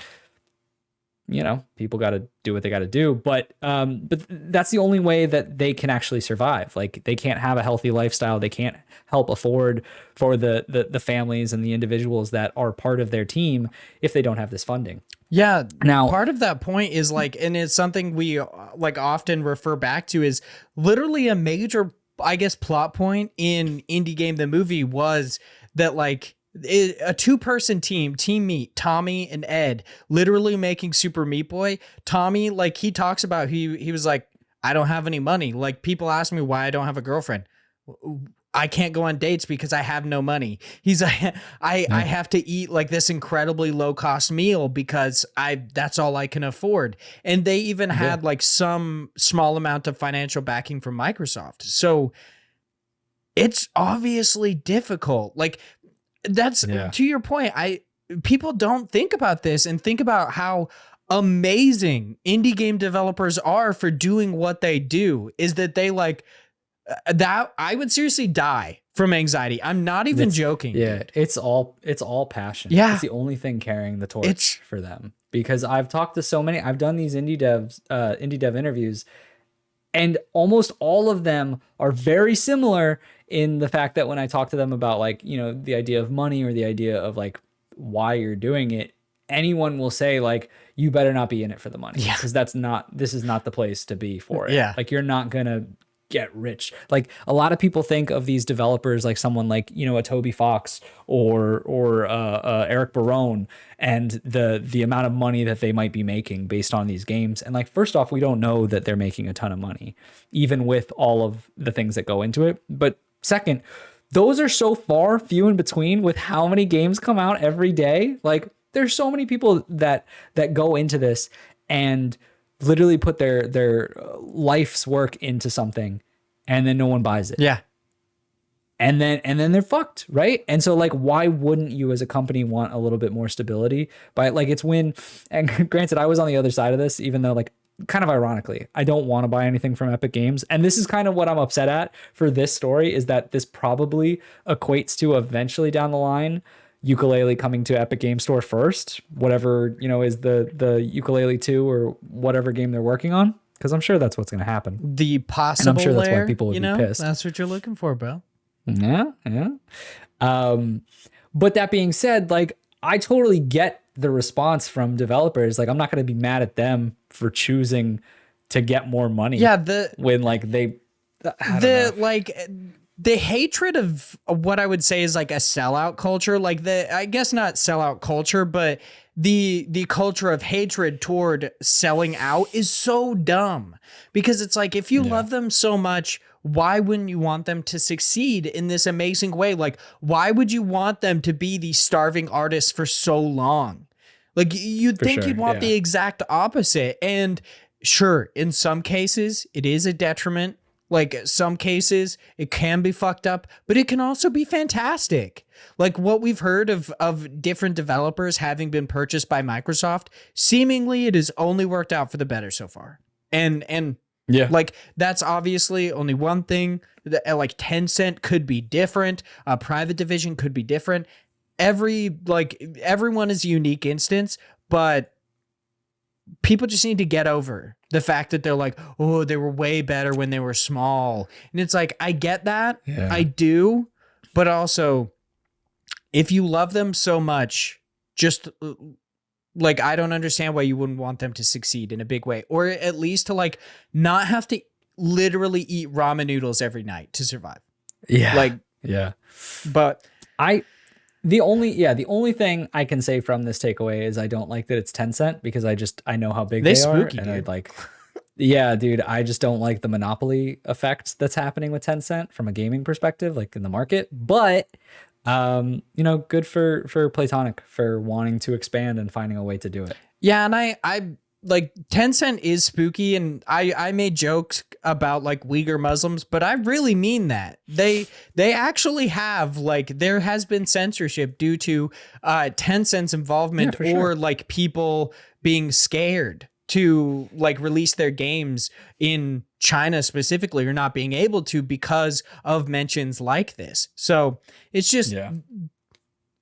Speaker 1: people got to do what they got to do. But that's the only way that they can actually survive. Like, they can't have a healthy lifestyle. They can't help afford for the families and the individuals that are part of their team if they don't have this funding.
Speaker 2: Yeah.
Speaker 1: Now,
Speaker 2: part of that point is like, and it's something we like often refer back to, is literally a major, I guess, plot point in Indie Game the Movie was that like a two-person team meet, Tommy and Ed, literally making Super Meat Boy. Tommy, like, he talks about, he was like, I don't have any money. Like, people ask me why I don't have a girlfriend. I can't go on dates because I have no money. He's like, I have to eat like this incredibly low cost meal because that's all I can afford. And they even had like some small amount of financial backing from Microsoft. So it's obviously difficult. Like, that's to your point. People don't think about this and think about how amazing indie game developers are for doing what they do, is that they like, that I would seriously die from anxiety. I'm not even joking.
Speaker 1: Yeah, dude. It's all passion.
Speaker 2: Yeah,
Speaker 1: it's the only thing carrying the torch for them. Because I've talked to so many. I've done these indie dev interviews, and almost all of them are very similar in the fact that when I talk to them about like the idea of money or the idea of like why you're doing it, anyone will say like, you better not be in it for the money, because this is not the place to be for it.
Speaker 2: Yeah,
Speaker 1: like, you're not gonna get rich. Like, a lot of people think of these developers like someone like a Toby Fox or Eric Barone, and the amount of money that they might be making based on these games. And like, first off, we don't know that they're making a ton of money, even with all of the things that go into it. But second, those are so few in between with how many games come out every day. Like, there's so many people that go into this and literally put their life's work into something, and then no one buys it.
Speaker 2: Yeah.
Speaker 1: And then they're fucked, right? And so like, why wouldn't you as a company want a little bit more stability? But like, and granted, I was on the other side of this, even though like, kind of ironically, I don't want to buy anything from Epic Games. And this is kind of what I'm upset at for this story, is that this probably equates to eventually down the line, Yooka-Laylee coming to Epic Game Store first, whatever, is the Yooka-Laylee 2 or whatever game they're working on. Because I'm sure that's what's going to happen.
Speaker 2: The possible
Speaker 1: and I'm sure
Speaker 2: that's
Speaker 1: why people would be pissed.
Speaker 2: That's what you're looking for, bro.
Speaker 1: Yeah. But that being said, like, I totally get the response from developers. Like, I'm not going to be mad at them for choosing to get more money.
Speaker 2: Yeah.
Speaker 1: When like
Speaker 2: the hatred of what I would say is like a sellout culture, like I guess not sellout culture, but the culture of hatred toward selling out is so dumb, because it's like, if you love them so much, why wouldn't you want them to succeed in this amazing way? Like, why would you want them to be these starving artists for so long? Like, you'd think you'd want the exact opposite. And sure, in some cases, it is a detriment. Like, some cases, it can be fucked up, but it can also be fantastic. Like, what we've heard of different developers having been purchased by Microsoft, seemingly it has only worked out for the better so far. And like, that's obviously only one thing. Like, Tencent could be different. A private division could be different. Everyone is a unique instance, but people just need to get over the fact that they're like, oh, they were way better when they were small. And it's like, I get that. Yeah. I do. But also, if you love them so much, just like, I don't understand why you wouldn't want them to succeed in a big way, or at least to like not have to literally eat ramen noodles every night to survive.
Speaker 1: Yeah.
Speaker 2: Like,
Speaker 1: yeah.
Speaker 2: But
Speaker 1: the only thing I can say from this takeaway is I don't like that it's Tencent, because I know how big they are, and I'd like, dude, I just don't like the monopoly effect that's happening with Tencent from a gaming perspective, like in the market. But good for Playtonic for wanting to expand and finding a way to do it. Yeah, and I like, Tencent is spooky, and I made jokes about like Uyghur Muslims, but I really mean that. They actually have, like, there has been censorship due to Tencent's involvement, or like people being scared to like release their games in China specifically, or not being able to because of mentions like this. So it's just,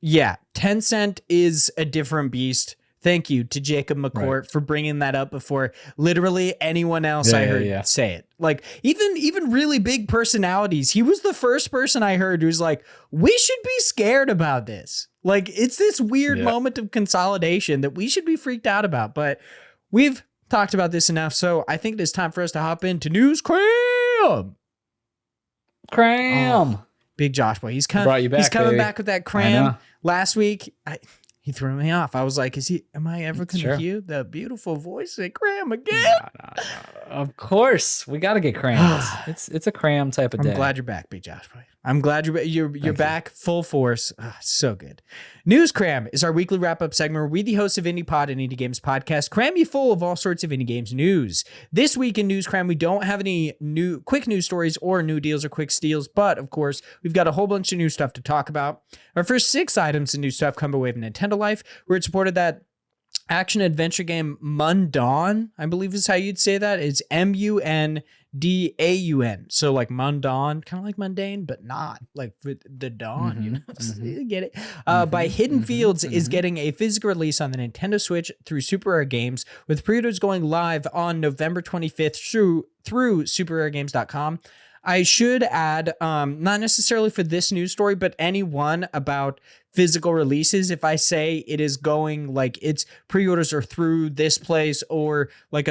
Speaker 1: Tencent is a different beast. Thank you to Jacob McCourt for bringing that up before literally anyone else I heard say it. Like, even really big personalities. He was the first person I heard who's like, we should be scared about this. Like, it's this weird moment of consolidation that we should be freaked out about. But we've talked about this enough, so I think it is time for us to hop into News Cram. Oh, big Josh boy. He's coming back with that Cram. Last week, he threw me off. I was like, am I ever going to hear the beautiful voice say Cram again? No. Of course. We got to get Cram. It's a Cram type of day.
Speaker 2: I'm glad you're back, Big Josh boy. I'm glad you're back full force. So good. News Cram is our weekly wrap-up segment where we, the hosts of Indie Pod and Indie Games Podcast, cram you full of all sorts of indie games news. This week in News Cram, we don't have any new quick news stories or new deals or quick steals, but of course, we've got a whole bunch of new stuff to talk about. Our first 6 items of new stuff come away from Nintendo Life, where it supported that action-adventure game Mundaun, I believe is how you'd say that. It's Mundaun. So like Mundaun, kind of like mundane, but not like the dawn, you know? You get it? By Hidden Fields is getting a physical release on the Nintendo Switch through Super Rare Games, with pre-orders going live on November 25th through superraregames.com. I should add, not necessarily for this news story, but any one about physical releases. If I say it is going, like, its pre-orders are through this place, or like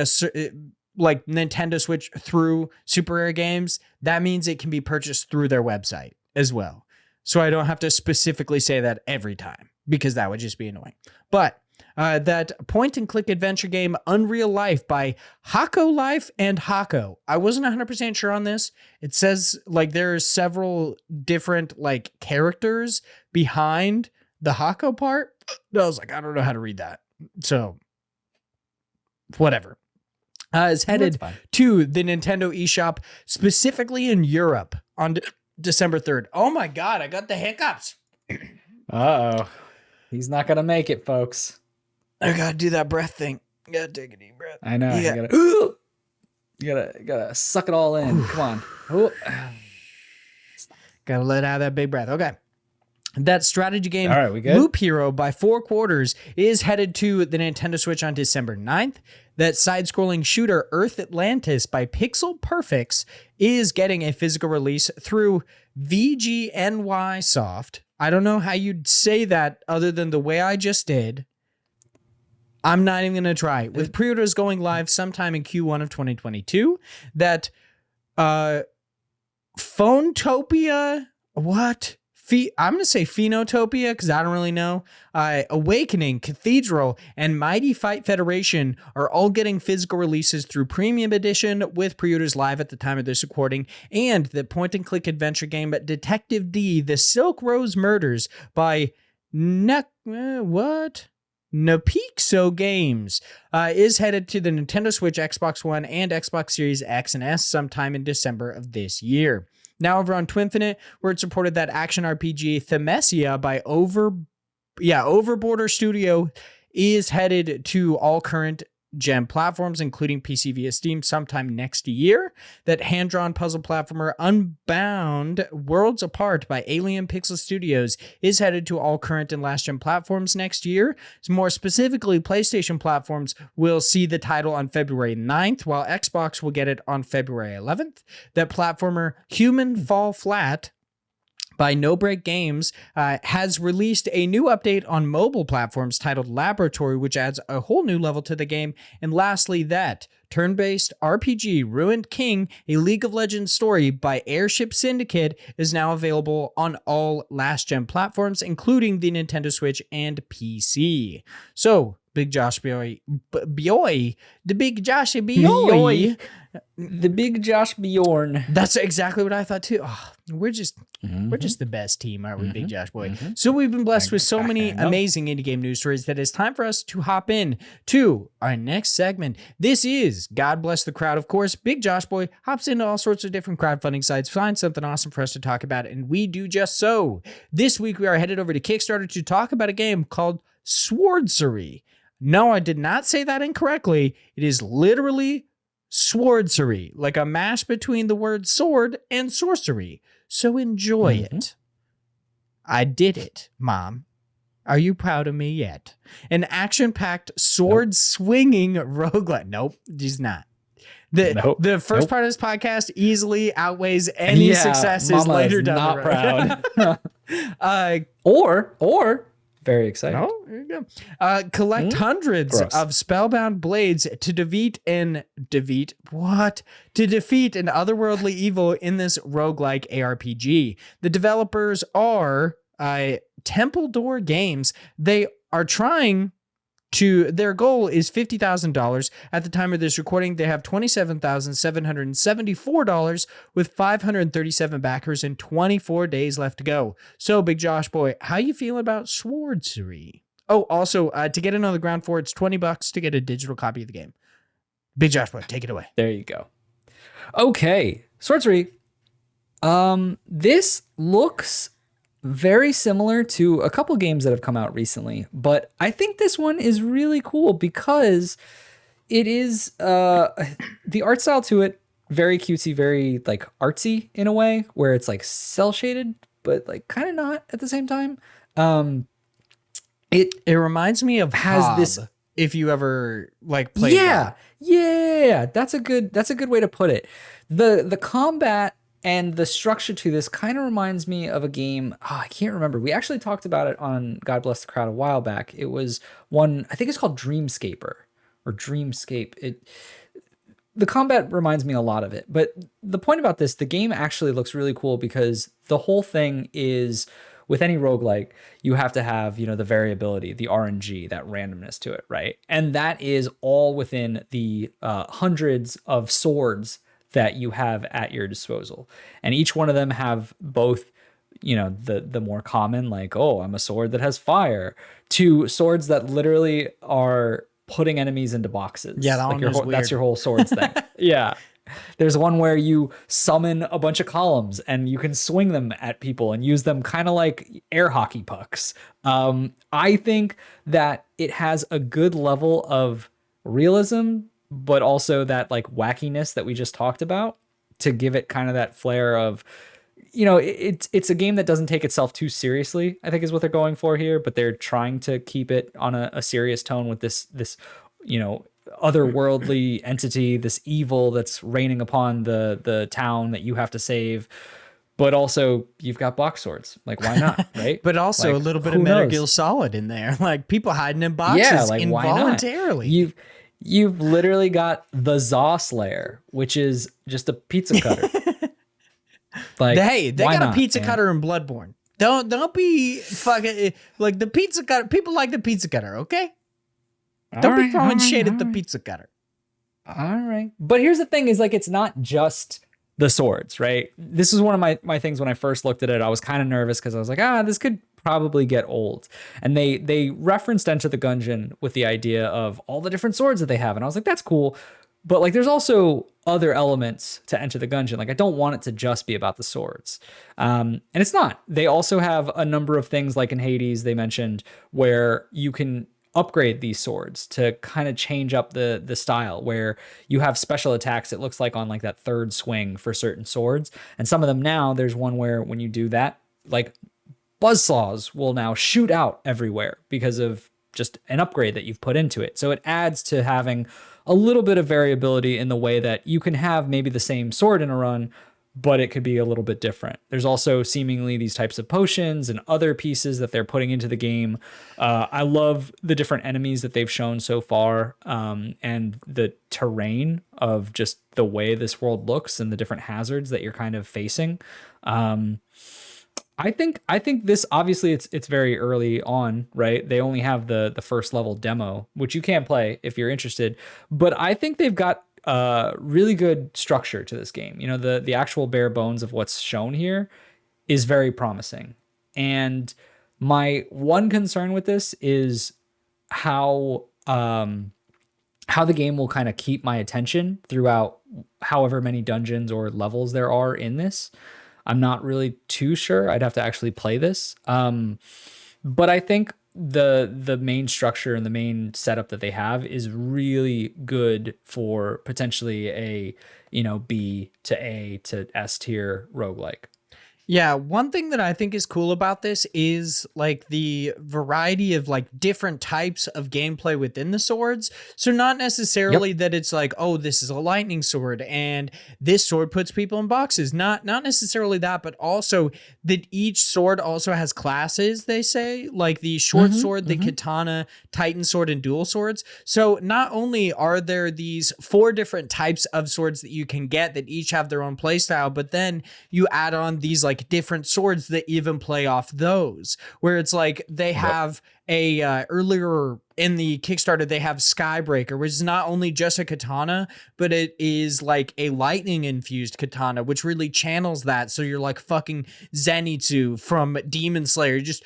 Speaker 2: like Nintendo Switch through Super Rare Games, that means it can be purchased through their website as well. So I don't have to specifically say that every time, because that would just be annoying. But that point-and-click adventure game Unreal Life by Hako Life and Hako. I wasn't 100% sure on this. It says like there are several different like characters behind the Hako part. I was like, I don't know how to read that. So whatever. Is headed to the Nintendo eShop, specifically in Europe, on December 3rd. Oh my God, I got the hiccups.
Speaker 1: Uh-oh. He's not going to make it, folks.
Speaker 2: I got to do that breath thing. You got to take a deep breath.
Speaker 1: I know. You gotta suck it all in. Come on.
Speaker 2: Got to let out that big breath. Okay. That strategy game,
Speaker 1: all right, we good?
Speaker 2: Loop Hero by 4 Quarters, is headed to the Nintendo Switch on December 9th. That side-scrolling shooter Earth Atlantis by Pixel Perfects is getting a physical release through VGNY Soft. I don't know how you'd say that other than the way I just did. I'm not even going to try. With pre-orders going live sometime in Q1 of 2022, that Phonetopia, I'm going to say Phenotopia because I don't really know. Awakening, Cathedral, and Mighty Fight Federation are all getting physical releases through Premium Edition with pre-orders live at the time of this recording. And the point-and-click adventure game Detective D, The Silk Rose Murders by Napixo Games is headed to the Nintendo Switch, Xbox One, and Xbox Series X and S sometime in December of this year. Now over on Twinfinite, where it's reported that action RPG Themesia by Overborder Studio is headed to all current gen platforms, including PC via Steam, sometime next year. That hand-drawn puzzle platformer Unbound Worlds Apart by Alien Pixel Studios is headed to all current and last gen platforms next year. More specifically, PlayStation platforms will see the title on February 9th, while Xbox will get it on February 11th. That platformer Human Fall Flat by No Break Games has released a new update on mobile platforms titled Laboratory, which adds a whole new level to the game. And lastly, that turn-based RPG Ruined King, a League of Legends story by Airship Syndicate, is now available on all last-gen platforms, including the Nintendo Switch and PC. So, Big Josh Bioy, the Big Josh Bioy.
Speaker 1: The Big Josh Bjorn.
Speaker 2: That's exactly what I thought too. Oh, we're just the best team, aren't we, Big Josh Boy? So we've been blessed with so many amazing indie game news stories that it's time for us to hop in to our next segment. This is God Bless the Crowd. Of course, Big Josh Boy hops into all sorts of different crowdfunding sites, finds something awesome for us to talk about, and we do just so. This week we are headed over to Kickstarter to talk about a game called Swordcery. No, I did not say that incorrectly. It is literally Swordcery, like a mash between the word sword and sorcery. So enjoy it. I did it, Mom. Are you proud of me yet? An action-packed sword-swinging roguelike. Nope, he's not. The first part of this podcast easily outweighs any successes later down the road.
Speaker 1: or very excited.
Speaker 2: Oh, there you go. Collect hundreds of spellbound blades to defeat an otherworldly evil in this roguelike ARPG. The developers are Temple Door Games. They are trying to, their goal is $50,000. At the time of this recording, they have $27,774 with 537 backers and 24 days left to go. So, Big Josh Boy, how you feeling about Swordcery? Oh, also, to get in on the ground floor, it's $20 to get a digital copy of the game. Big Josh Boy, take it away.
Speaker 1: There you go. Okay, Swordcery. This looks very similar to a couple games that have come out recently, but I think this one is really cool because it is the art style to it very cutesy, very like artsy in a way where it's like cell shaded, but like kind of not at the same time.
Speaker 2: It reminds me of
Speaker 1: has this.
Speaker 2: If you ever like played,
Speaker 1: yeah, that's a good way to put it. The combat and the structure to this kind of reminds me of a game. I can't remember. We actually talked about it on God Bless the Crowd a while back. It was one, I think it's called Dreamscaper or Dreamscape. The combat reminds me a lot of it. But the point about this, the game actually looks really cool because the whole thing is, with any roguelike, you have to have, the variability, the RNG, that randomness to it, right? And that is all within the hundreds of swords that you have at your disposal. And each one of them have both, the more common, like, oh, I'm a sword that has fire, to swords that literally are putting enemies into boxes.
Speaker 2: Yeah,
Speaker 1: that's your whole swords thing. Yeah. There's one where you summon a bunch of columns and you can swing them at people and use them kind of like air hockey pucks. I think that it has a good level of realism, but also that like wackiness that we just talked about to give it kind of that flair of, it's a game that doesn't take itself too seriously, I think is what they're going for here, but they're trying to keep it on a serious tone with this, otherworldly entity, this evil that's reigning upon the town that you have to save. But also, you've got box swords. Like, why not, right?
Speaker 2: But also
Speaker 1: like,
Speaker 2: a little bit of Metal Gear Solid in there. Like, people hiding in boxes involuntarily.
Speaker 1: Why not? You've literally got the Zaw Slayer, which is just a pizza cutter.
Speaker 2: Like, they got a pizza cutter in Bloodborne. Don't be fucking like the pizza cutter. People like the pizza cutter, okay? Don't be throwing shit at the pizza cutter.
Speaker 1: All right. But here's the thing is like, it's not just the swords, right? This is one of my things when I first looked at it. I was kind of nervous because I was like, this could probably get old. And they referenced Enter the Gungeon with the idea of all the different swords that they have. And I was like, that's cool. But like, there's also other elements to Enter the Gungeon. Like, I don't want it to just be about the swords. And it's not. They also have a number of things like in Hades, they mentioned, where you can upgrade these swords to kind of change up the style, where you have special attacks, it looks like on like that third swing for certain swords. And some of them now, there's one where when you do that, like buzzsaws will now shoot out everywhere because of just an upgrade that you've put into it. So it adds to having a little bit of variability in the way that you can have maybe the same sword in a run, but it could be a little bit different. There's also seemingly these types of potions and other pieces that they're putting into the game. I love the different enemies that they've shown so far, and the terrain of just the way this world looks and the different hazards that you're kind of facing. I think this, obviously it's very early on, right? They only have the first level demo, which you can't play if you're interested, but I think they've got really good structure to this game. You know, the actual bare bones of what's shown here is very promising. And my one concern with this is how the game will kind of keep my attention throughout however many dungeons or levels there are in this. I'm not really too sure. I'd have to actually play this. But I think the main structure and the main setup that they have is really good for potentially a, B to A to S tier roguelike.
Speaker 2: Yeah, one thing that I think is cool about this is like the variety of like different types of gameplay within the swords. So not necessarily that it's like, oh, this is a lightning sword and this sword puts people in boxes. Not necessarily that, but also that each sword also has classes, they say, like the short sword, the katana, titan sword, and dual swords. So not only are there these 4 different types of swords that you can get that each have their own playstyle, but then you add on these like different swords that even play off those, where it's like they have a earlier in the Kickstarter, they have Skybreaker, which is not only just a katana, but it is like a lightning infused katana, which really channels that. So you're like fucking Zenitsu from Demon Slayer, just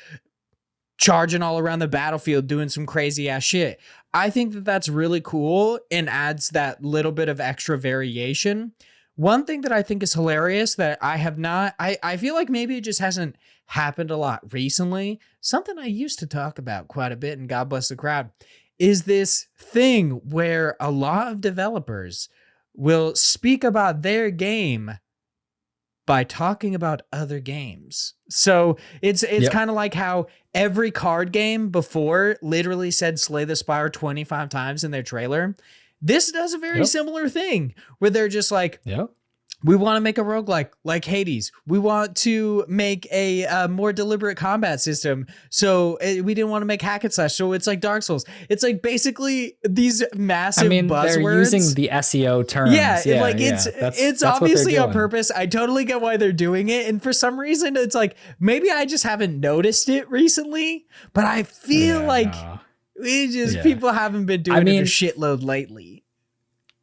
Speaker 2: charging all around the battlefield, doing some crazy ass shit. I think that that's really cool and adds that little bit of extra variation. One thing that I think is hilarious that I have not, I feel like maybe it just hasn't happened a lot recently, something I used to talk about quite a bit, and God bless the crowd, is this thing where a lot of developers will speak about their game by talking about other games. So it's kind of like how every card game before literally said Slay the Spire 25 times in their trailer. This does a very similar thing where they're just like, we want to make a roguelike like Hades. We want to make a more deliberate combat system. So we didn't want to make hack and slash. So it's like Dark Souls. It's like basically these massive buzzwords.
Speaker 1: They're using the SEO terms.
Speaker 2: It's obviously on purpose. I totally get why they're doing it. And for some reason, it's like, maybe I just haven't noticed it recently, but I feel people haven't been doing it a shitload lately.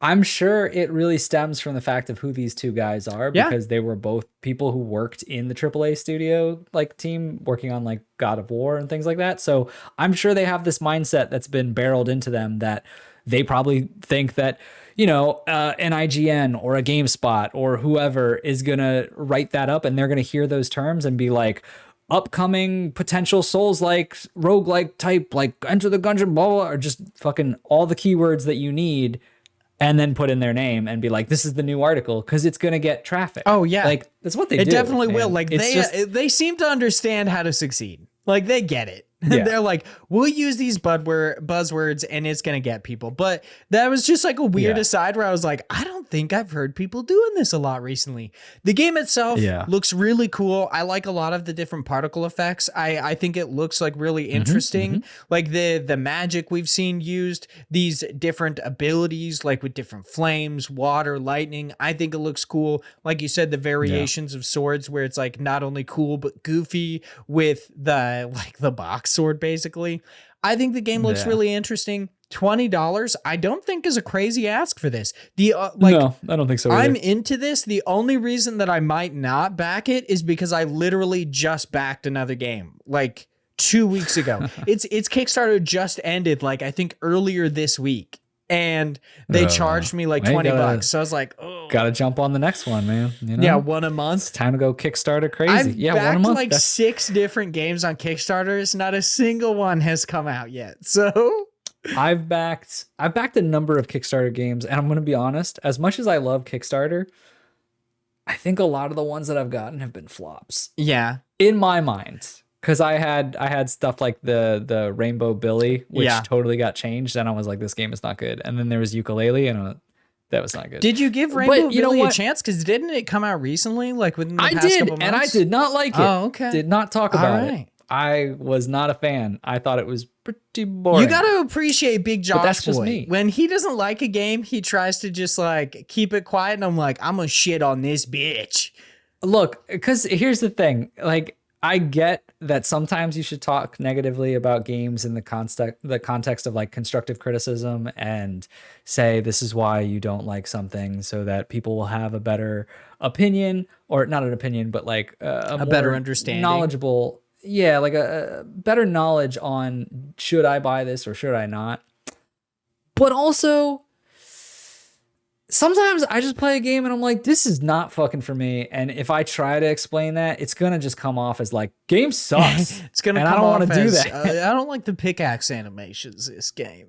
Speaker 1: I'm sure it really stems from the fact of who these two guys are, because they were both people who worked in the AAA studio like team working on like God of War and things like that. So I'm sure they have this mindset that's been barreled into them that they probably think that, an IGN or a GameSpot or whoever is going to write that up, and they're going to hear those terms and be like, upcoming potential Souls-like, roguelike type, like Enter the Gungeon, blah, blah, or just fucking all the keywords that you need, and then put in their name and be like, this is the new article, because it's going to get traffic.
Speaker 2: Oh, yeah.
Speaker 1: Like, that's what they do.
Speaker 2: It definitely will. Like, they seem to understand how to succeed. Like, they get it. And they're like, we'll use these buzzwords and it's going to get people. But that was just like a weird aside where I was like, I don't think I've heard people doing this a lot recently. The game itself looks really cool. I like a lot of the different particle effects. I think it looks like really interesting. Like the magic we've seen used, these different abilities, like with different flames, water, lightning. I think it looks cool. Like you said, the variations of swords where it's like not only cool, but goofy with the box sword, basically. I think the game looks really interesting. $20, I don't think is a crazy ask for this. No,
Speaker 1: I don't think so either.
Speaker 2: I'm into this. The only reason that I might not back it is because I literally just backed another game like 2 weeks ago. Its Kickstarter just ended, like I think earlier this week. And they charged me like $20. So I was like, oh.
Speaker 1: Gotta jump on the next one, man. You know?
Speaker 2: Yeah, one a month.
Speaker 1: It's time to go Kickstarter crazy.
Speaker 2: I've
Speaker 1: backed
Speaker 2: one a month. Like 6 different games on Kickstarters. Not a single one has come out yet. So
Speaker 1: I've backed a number of Kickstarter games, and I'm gonna be honest, as much as I love Kickstarter, I think a lot of the ones that I've gotten have been flops.
Speaker 2: Yeah.
Speaker 1: In my mind. Because I had stuff like the Rainbow Billy, which totally got changed, and I was like, this game is not good. And then there was Ukulele, and that was not good.
Speaker 2: Did you give Rainbow Billy a chance? Because didn't it come out recently, like within the past couple months?
Speaker 1: And I did not like it. Oh,
Speaker 2: okay.
Speaker 1: Did not talk about it. I was not a fan. I thought it was pretty boring.
Speaker 2: You got to appreciate Big Josh
Speaker 1: that's
Speaker 2: Boy.
Speaker 1: Just me.
Speaker 2: When he doesn't like a game, he tries to just like keep it quiet, and I'm like, I'm gonna shit on this bitch.
Speaker 1: Look, because here's the thing, like, I get that sometimes you should talk negatively about games in the context of like constructive criticism and say this is why you don't like something so that people will have a better opinion, or not an opinion, but like a better understanding, knowledgeable. Yeah, like a better knowledge on should I buy this or should I not. But also, sometimes I just play a game and I'm like, this is not fucking for me. And if I try to explain that, it's going to just come off as like, game sucks.
Speaker 2: It's going to come off. I don't want to do that. I don't like the pickaxe animations this game.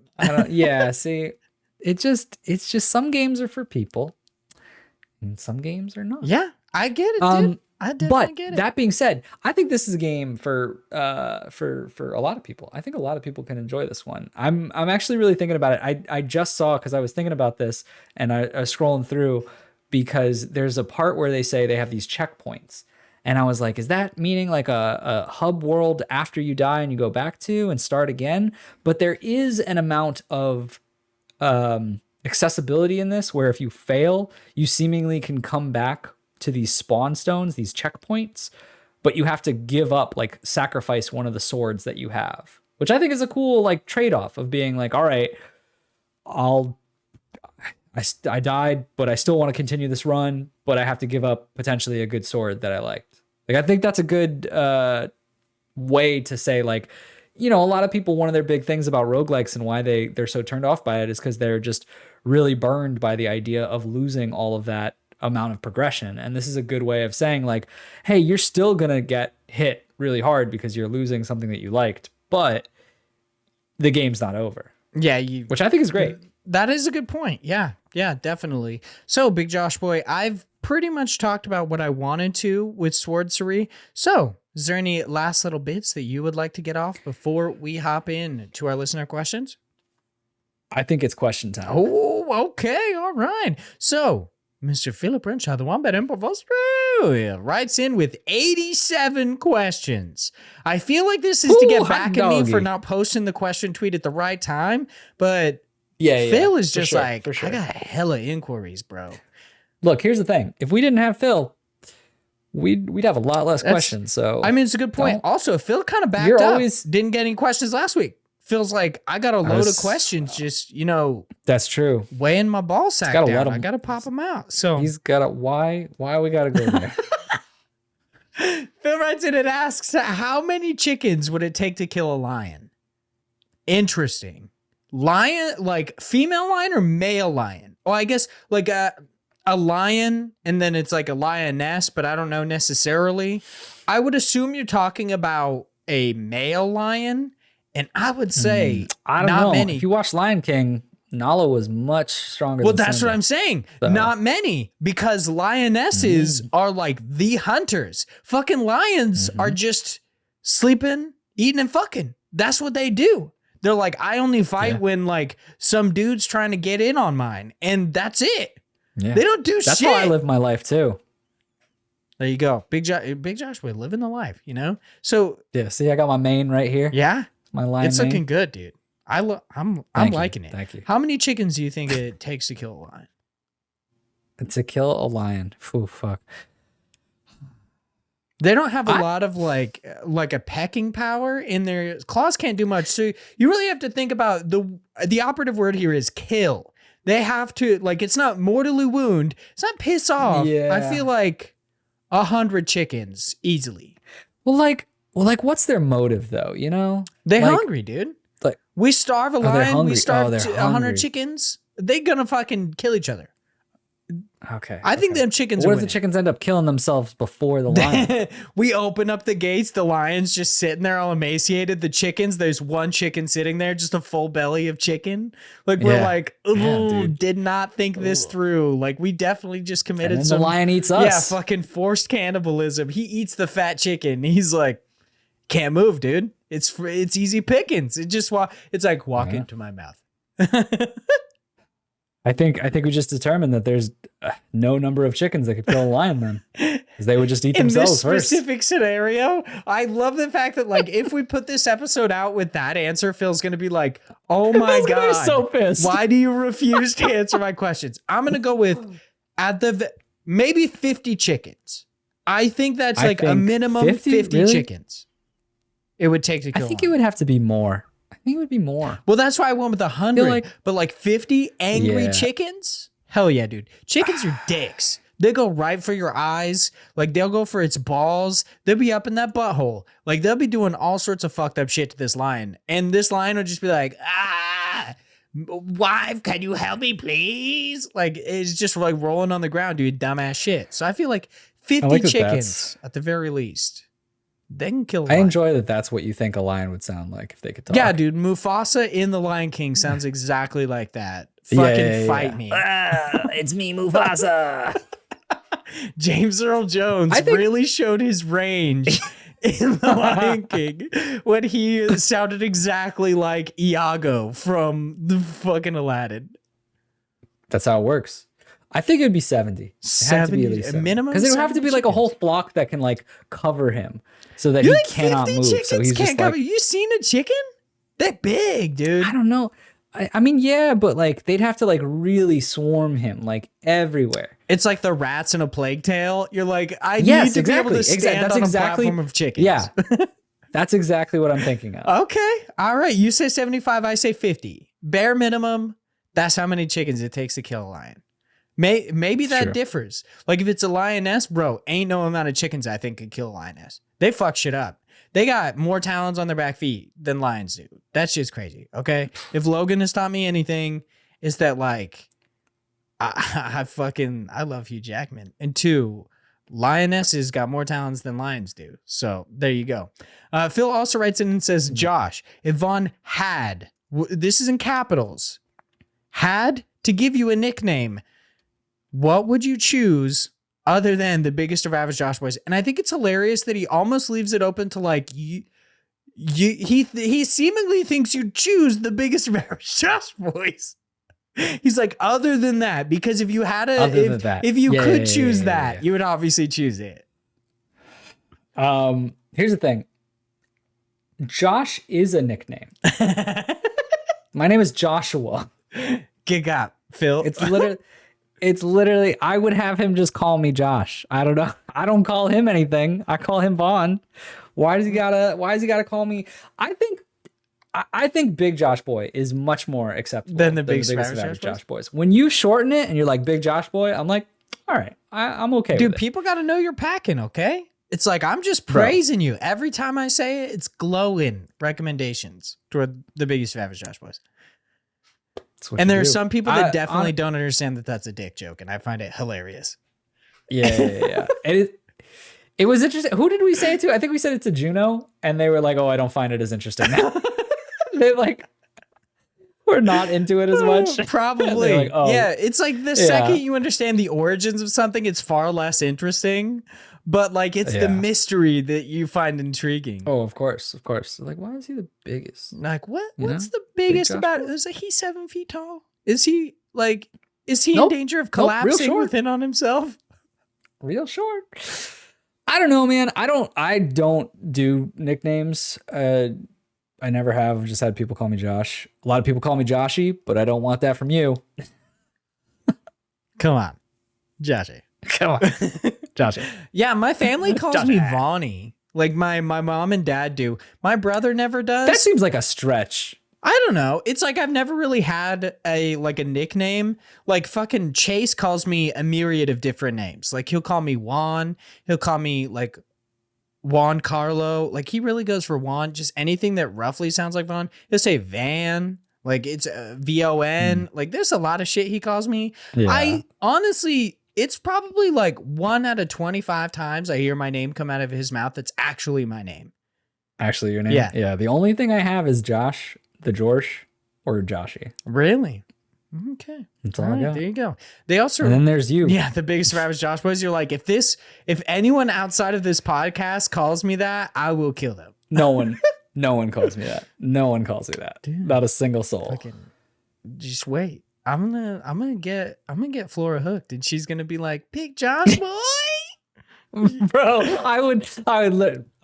Speaker 1: See, it's just some games are for people and some games are not.
Speaker 2: Yeah, I get it, dude. I definitely get it.
Speaker 1: That being said, I think this is a game for a lot of people. I think a lot of people can enjoy this one. I'm actually really thinking about it. I just saw, because I was thinking about this and I was scrolling through, because there's a part where they say they have these checkpoints. And I was like, is that meaning like a hub world after you die and you go back to and start again? But there is an amount of accessibility in this where if you fail, you seemingly can come back to these spawn stones, these checkpoints, but you have to give up, like sacrifice one of the swords that you have, which I think is a cool like trade-off of being like, all right, I died, but I still want to continue this run, but I have to give up potentially a good sword that I liked. Like, I think that's a good way to say, like, you know, a lot of people, one of their big things about roguelikes and why they're so turned off by it is because they're just really burned by the idea of losing all of that amount of progression. And this is a good way of saying like, hey, you're still gonna get hit really hard because you're losing something that you liked, but the game's not over.
Speaker 2: Yeah,
Speaker 1: which I think is great.
Speaker 2: That is a good point. Yeah, definitely. So, Big Josh Boy, I've pretty much talked about what I wanted to with Swordcery. So, is there any last little bits that you would like to get off before we hop in to our listener questions?
Speaker 1: I think it's question time.
Speaker 2: Oh, okay. All right. So, Mr. Philip Renshaw, the Wombat Imp of Australia, writes in with 87 questions. I feel like this is to get back at me for not posting the question tweet at the right time, but Phil is just I got hella inquiries, bro.
Speaker 1: Look, here's the thing. If we didn't have Phil, we'd have a lot less questions. So
Speaker 2: I mean, it's a good point. Also, Phil kind of backed up. Didn't get any questions last week. Feels like I got a load of questions just, you know.
Speaker 1: That's true.
Speaker 2: Weighing my ball sack down. I got to pop them out. So
Speaker 1: he's got to, why we got to go there?
Speaker 2: Phil writes in and asks, how many chickens would it take to kill a lion? Interesting. Lion, like female lion or male lion? Oh, I guess like a lion and then it's like a lioness, but I don't know necessarily. I would assume you're talking about a male lion. And I would say
Speaker 1: I don't know. Many. If you watch Lion King, Nala was much stronger than
Speaker 2: that's
Speaker 1: Simba.
Speaker 2: What I'm saying. So. Not many, because lionesses are like the hunters. Fucking lions are just sleeping, eating, and fucking. That's what they do. They're like, I only fight when like some dude's trying to get in on mine, and that's it. Yeah. They don't do shit.
Speaker 1: That's how I live my life too.
Speaker 2: There you go. Big Josh boy, living the life, you know? So
Speaker 1: yeah, see, I got my main right here.
Speaker 2: Yeah.
Speaker 1: My lion.
Speaker 2: It's looking good, dude. I'm liking it.
Speaker 1: Thank you.
Speaker 2: How many chickens do you think it takes to kill a lion?
Speaker 1: To kill a lion. Ooh, fuck.
Speaker 2: They don't have a lot of like a pecking power in their claws. Can't do much. So you really have to think about the operative word here is kill. They have to, like, it's not mortally wound. It's not piss off. Yeah. I feel like 100 chickens easily.
Speaker 1: Well, what's their motive though? You know,
Speaker 2: they're hungry, dude. Like, we starve a lion. We starve 100 chickens. They're gonna fucking kill each other.
Speaker 1: Okay.
Speaker 2: I think them chickens.
Speaker 1: What if the chickens end up killing themselves before the lion?
Speaker 2: We open up the gates. The lion's just sitting there all emaciated. The chickens, there's one chicken sitting there, just a full belly of chicken. Like, we're like, did not think this through. Like, we definitely just committed
Speaker 1: some. The lion eats us.
Speaker 2: Yeah, fucking forced cannibalism. He eats the fat chicken. He's like, can't move, dude. It's easy pickings. It's like walk into my mouth.
Speaker 1: I think we just determined that there's no number of chickens that could kill a lion then, because they would just eat themselves first.
Speaker 2: In this specific scenario, I love the fact that, like, if we put this episode out with that answer, Phil's going to be like, oh my God,
Speaker 1: so pissed.
Speaker 2: Why do you refuse to answer my questions? I'm going to go with maybe 50 chickens. I think that's like a minimum 50 really? Chickens. It would take to kill.
Speaker 1: I think it would have to be more. I think it would be more.
Speaker 2: Well, that's why I went with 100. But like 50 angry chickens? Hell yeah, dude. Chickens are dicks. They go right for your eyes. Like, they'll go for its balls. They'll be up in that butthole. Like, they'll be doing all sorts of fucked up shit to this lion. And this lion will just be like, wife, can you help me, please? Like, it's just like rolling on the ground, dude. Dumbass shit. So I feel like 50 chickens at the very least. They can kill a lion.
Speaker 1: I enjoy that that's what you think a lion would sound like if they could talk.
Speaker 2: Yeah, dude. Mufasa in The Lion King sounds exactly like that. Fucking fight me.
Speaker 1: It's me, Mufasa.
Speaker 2: James Earl Jones really showed his range in The Lion King when he sounded exactly like Iago from the fucking Aladdin.
Speaker 1: That's how it works. I think it'd be 70.
Speaker 2: 70 minimum?
Speaker 1: Because it would have to be like a whole flock that can like cover him so that he cannot move. So he's just like,
Speaker 2: you seen a chicken? They're big, dude.
Speaker 1: I don't know. I mean, yeah, but like they'd have to like really swarm him like everywhere.
Speaker 2: It's like the rats in A Plague Tale. You're like, I need to be able to stand on a platform of chickens.
Speaker 1: Yeah. That's exactly what I'm thinking of.
Speaker 2: Okay. All right. You say 75, I say 50. Bare minimum, that's how many chickens it takes to kill a lion. Maybe that differs. Like, if it's a lioness, bro, ain't no amount of chickens I think could kill a lioness. They fuck shit up. They got more talons on their back feet than lions do. That shit's crazy, okay? If Logan has taught me anything, it's that, like, I love Hugh Jackman. And 2, lionesses got more talons than lions do. So there you go. Phil also writes in and says, Josh, if Vaughn had, this is in capitals, had to give you a nickname, what would you choose other than the biggest of average Josh boys? And I think it's hilarious that he almost leaves it open to like he seemingly thinks you choose the biggest of average Josh boys. He's like, other than that, because if you had if you could choose that, you would obviously choose it.
Speaker 1: Here's the thing. Josh is a nickname. My name is Joshua.
Speaker 2: Gig up, Phil.
Speaker 1: It's literally, I would have him just call me Josh. I don't know. I don't call him anything. I call him Vaughn. Why does he gotta call me? I think Big Josh Boy is much more acceptable
Speaker 2: than the biggest
Speaker 1: Josh Boys. When you shorten it and you're like Big Josh Boy, I'm like, all right, I'm okay with it.
Speaker 2: Dude, people got to know you're packing, okay? It's like, I'm just praising you. Every time I say it, it's glowing recommendations toward the biggest average Josh Boys. And there are some people that definitely don't understand that that's a dick joke, and I find it hilarious.
Speaker 1: Yeah. And it was interesting. Who did we say it to? I think we said it to Juno, and they were like, "Oh, I don't find it as interesting now." They like, we're not into it as much.
Speaker 2: Probably. Like, oh. Yeah, it's like the second you understand the origins of something, it's far less interesting. but like it's the mystery that you find intriguing.
Speaker 1: Oh, of course. Like, why is he the biggest?
Speaker 2: Like, what's the biggest about it? Is like he's 7 feet tall? Is he in danger of collapsing within on himself?
Speaker 1: Real short. I don't know, man. I don't do nicknames. I never have. I've just had people call me Josh. A lot of people call me Joshy, but I don't want that from you.
Speaker 2: Come on, Joshy.
Speaker 1: Come on, Joshy.
Speaker 2: Yeah, my family calls me Vaughny. Like my mom and dad do. My brother never does.
Speaker 1: That seems like a stretch.
Speaker 2: I don't know. It's like I've never really had a nickname. Like fucking Chase calls me a myriad of different names. Like he'll call me Juan. He'll call me like Juan Carlo. Like he really goes for Juan. Just anything that roughly sounds like Vaughn. He'll say Van. Like it's VON. Like there's a lot of shit he calls me. Yeah. I honestly, it's probably like 1 out of 25 times I hear my name come out of his mouth that's actually my name.
Speaker 1: Actually your name? Yeah. The only thing I have is Josh, the Jorsh, or Joshy.
Speaker 2: Really? Okay.
Speaker 1: That's all I got.
Speaker 2: There you go. They also,
Speaker 1: and then there's you.
Speaker 2: Yeah, the biggest survivor is Josh Boys. You're like, if anyone outside of this podcast calls me that, I will kill them.
Speaker 1: No one calls me that. No one calls me that. Dude, not a single soul.
Speaker 2: Fucking, just wait. I'm gonna get Flora hooked, and she's gonna be like, "Pick Josh Boy."
Speaker 1: Bro, I would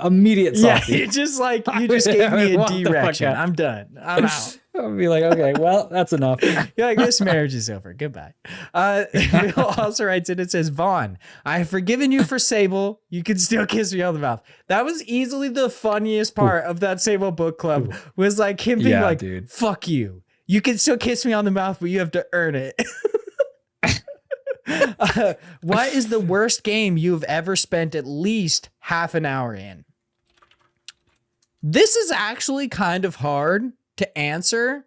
Speaker 1: immediate softy.
Speaker 2: Yeah, you just gave me a direction. I'm done. I'm out.
Speaker 1: I'll be like, okay, well, that's enough.
Speaker 2: You're like, this marriage is over. Goodbye. Bill also writes in, it says, Vaughn, I have forgiven you for Sable. You can still kiss me on the mouth. That was easily the funniest part of that Sable book club. Was like him being dude, fuck you. You can still kiss me on the mouth, but you have to earn it. What is the worst game you've ever spent at least half an hour in? This is actually kind of hard to answer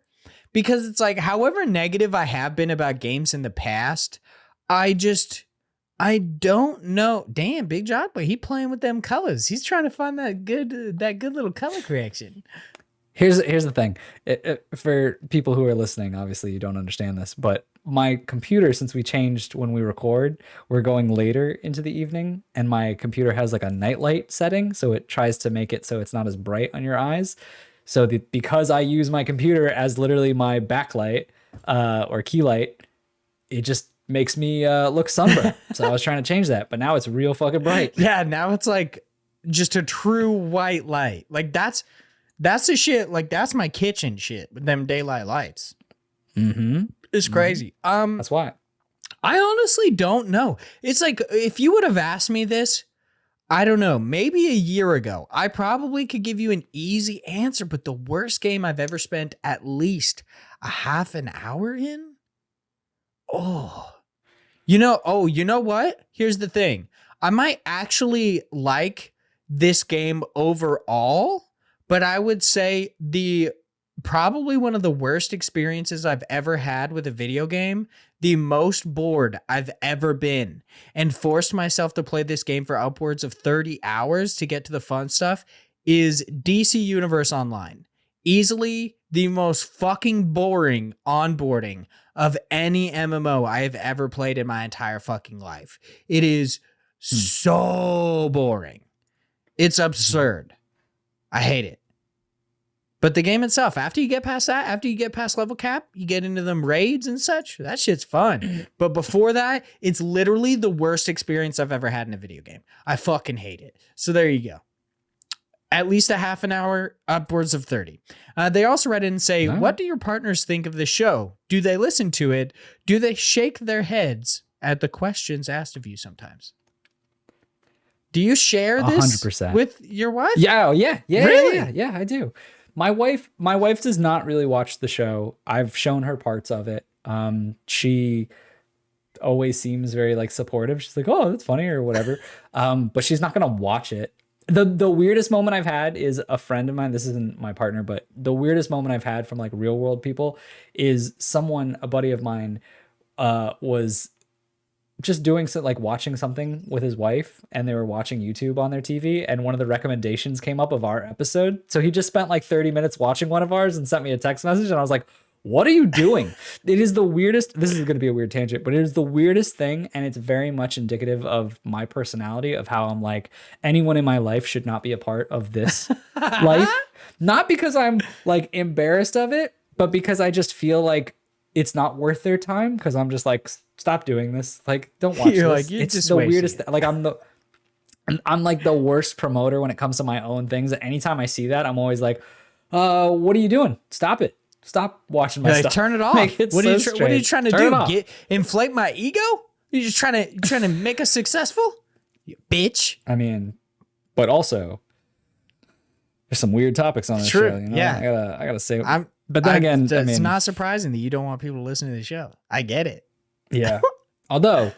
Speaker 2: because it's like, however negative I have been about games in the past, I don't know. Damn, Big John, but he playing with them colors. He's trying to find that good little color correction.
Speaker 1: Here's the thing. For people who are listening, obviously you don't understand this, but my computer, since we changed when we record, we're going later into the evening, and my computer has like a nightlight setting, so it tries to make it so it's not as bright on your eyes. So because I use my computer as literally my backlight or key light, it just makes me look sunburned. So I was trying to change that, but now it's real fucking bright.
Speaker 2: Yeah, now it's like just a true white light. Like that's the shit. Like that's my kitchen shit with them daylight lights.
Speaker 1: Mm-hmm.
Speaker 2: It's crazy.
Speaker 1: That's why.
Speaker 2: I honestly don't know. It's like if you would have asked me this, I don't know, maybe a year ago, I probably could give you an easy answer, but the worst game I've ever spent at least a half an hour in? You know what? Here's the thing. I might actually like this game overall, but I would say probably one of the worst experiences I've ever had with a video game, the most bored I've ever been, and forced myself to play this game for upwards of 30 hours to get to the fun stuff, is DC Universe Online. Easily the most fucking boring onboarding of any MMO I have ever played in my entire fucking life. It is so boring. It's absurd. I hate it. But the game itself, after you get past that, after you get past level cap, you get into them raids and such, that shit's fun. But before that, it's literally the worst experience I've ever had in a video game. I fucking hate it. So there you go. At least a half an hour, upwards of 30. They also read in and say, what do your partners think of the show? Do they listen to it? Do they shake their heads at the questions asked of you sometimes? Do you share this 100%. With your wife?
Speaker 1: Yeah,
Speaker 2: really?
Speaker 1: Yeah, I do. My wife does not really watch the show. I've shown her parts of it. She always seems very like supportive. She's like, "Oh, that's funny," or whatever. But she's not gonna watch it. The weirdest moment I've had is a friend of mine. This isn't my partner, but the weirdest moment I've had from like real world people is a buddy of mine, was just doing like watching something with his wife, and they were watching YouTube on their TV, and one of the recommendations came up of our episode. So he just spent like 30 minutes watching one of ours and sent me a text message, and I was like, what are you doing? It is the weirdest. This is going to be a weird tangent, but it is the weirdest thing. And it's very much indicative of my personality, of how I'm like, anyone in my life should not be a part of this life. Not because I'm like embarrassed of it, but because I just feel like it's not worth their time. Cause I'm just like, stop doing this. Like, don't watch
Speaker 2: You're
Speaker 1: this.
Speaker 2: like,
Speaker 1: It's
Speaker 2: just
Speaker 1: the weirdest.
Speaker 2: wasting it.
Speaker 1: Like I'm like the worst promoter when it comes to my own things. And anytime I see that, I'm always like, what are you doing? Stop it. Stop watching my stuff.
Speaker 2: Turn it off. What are you trying to do? Inflate my ego? You just trying to make us successful? You bitch.
Speaker 1: I mean, but also there's some weird topics on this show. You know?
Speaker 2: Yeah.
Speaker 1: I gotta say. But then again,
Speaker 2: it's not surprising that you don't want people to listen to the show. I get it.
Speaker 1: Yeah. Although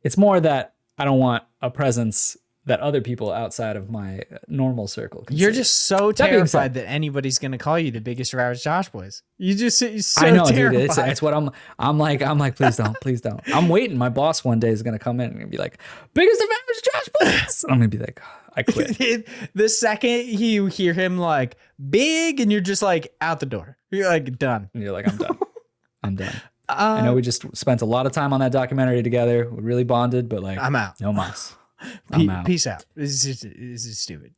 Speaker 1: it's more that I don't want a presence that other people outside of my normal circle can
Speaker 2: You're
Speaker 1: see.
Speaker 2: just so terrified that anybody's going to call you the biggest Ravage Josh boys. You're so
Speaker 1: I know,
Speaker 2: terrified.
Speaker 1: dude. It's what I'm like, please don't. I'm waiting. My boss one day is going to come in and be like, biggest Ravage Josh boys. And I'm going to be like, I quit.
Speaker 2: The second you hear him like big and you're just like out the door, you're like done.
Speaker 1: And you're like, I'm done. I know we just spent a lot of time on that documentary together. We really bonded, but like,
Speaker 2: I'm out.
Speaker 1: No mas.
Speaker 2: Peace out. This is stupid.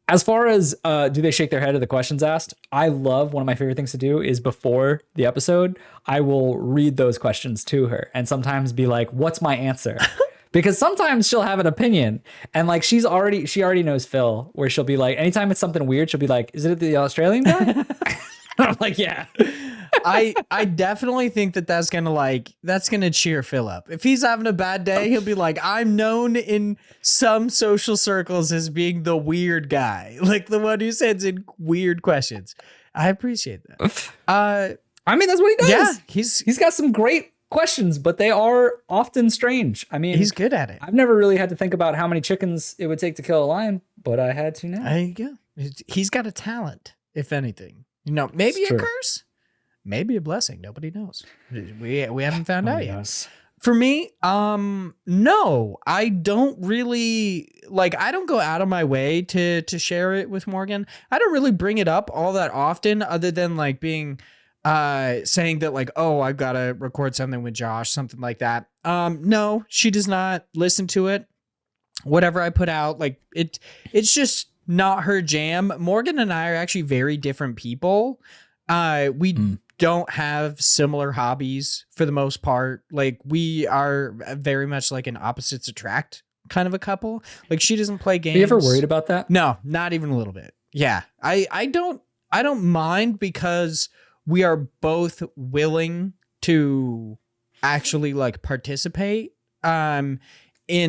Speaker 1: As far as do they shake their head at the questions asked, I love, one of my favorite things to do is before the episode, I will read those questions to her and sometimes be like, what's my answer? Because sometimes she'll have an opinion and like she already knows Phil, where she'll be like, anytime it's something weird, she'll be like, is it the Australian guy? I'm like, yeah.
Speaker 2: I definitely think that's gonna cheer Phil up. If he's having a bad day, he'll be like, I'm known in some social circles as being the weird guy, like the one who sends in weird questions. I appreciate that.
Speaker 1: I mean, that's what he does.
Speaker 2: Yeah,
Speaker 1: he's got some great questions, but they are often strange. I mean,
Speaker 2: he's good at it.
Speaker 1: I've never really had to think about how many chickens it would take to kill a lion, but I had to now.
Speaker 2: There you go. He's got a talent, if anything. You know, maybe a curse. Maybe a blessing. Nobody knows. We haven't found out yet. For me, no, I don't really I don't go out of my way to share it with Morgan. I don't really bring it up all that often, other than like being saying that like, oh, I've got to record something with Josh, something like that. No, she does not listen to it. Whatever I put out, like it's just not her jam. Morgan and I are actually very different people. We don't have similar hobbies for the most part. Like we are very much like an opposites attract kind of a couple. Like she doesn't play games.
Speaker 1: Are you ever worried about that?
Speaker 2: No, not even a little bit. Yeah. I don't mind, because we are both willing to actually like participate in.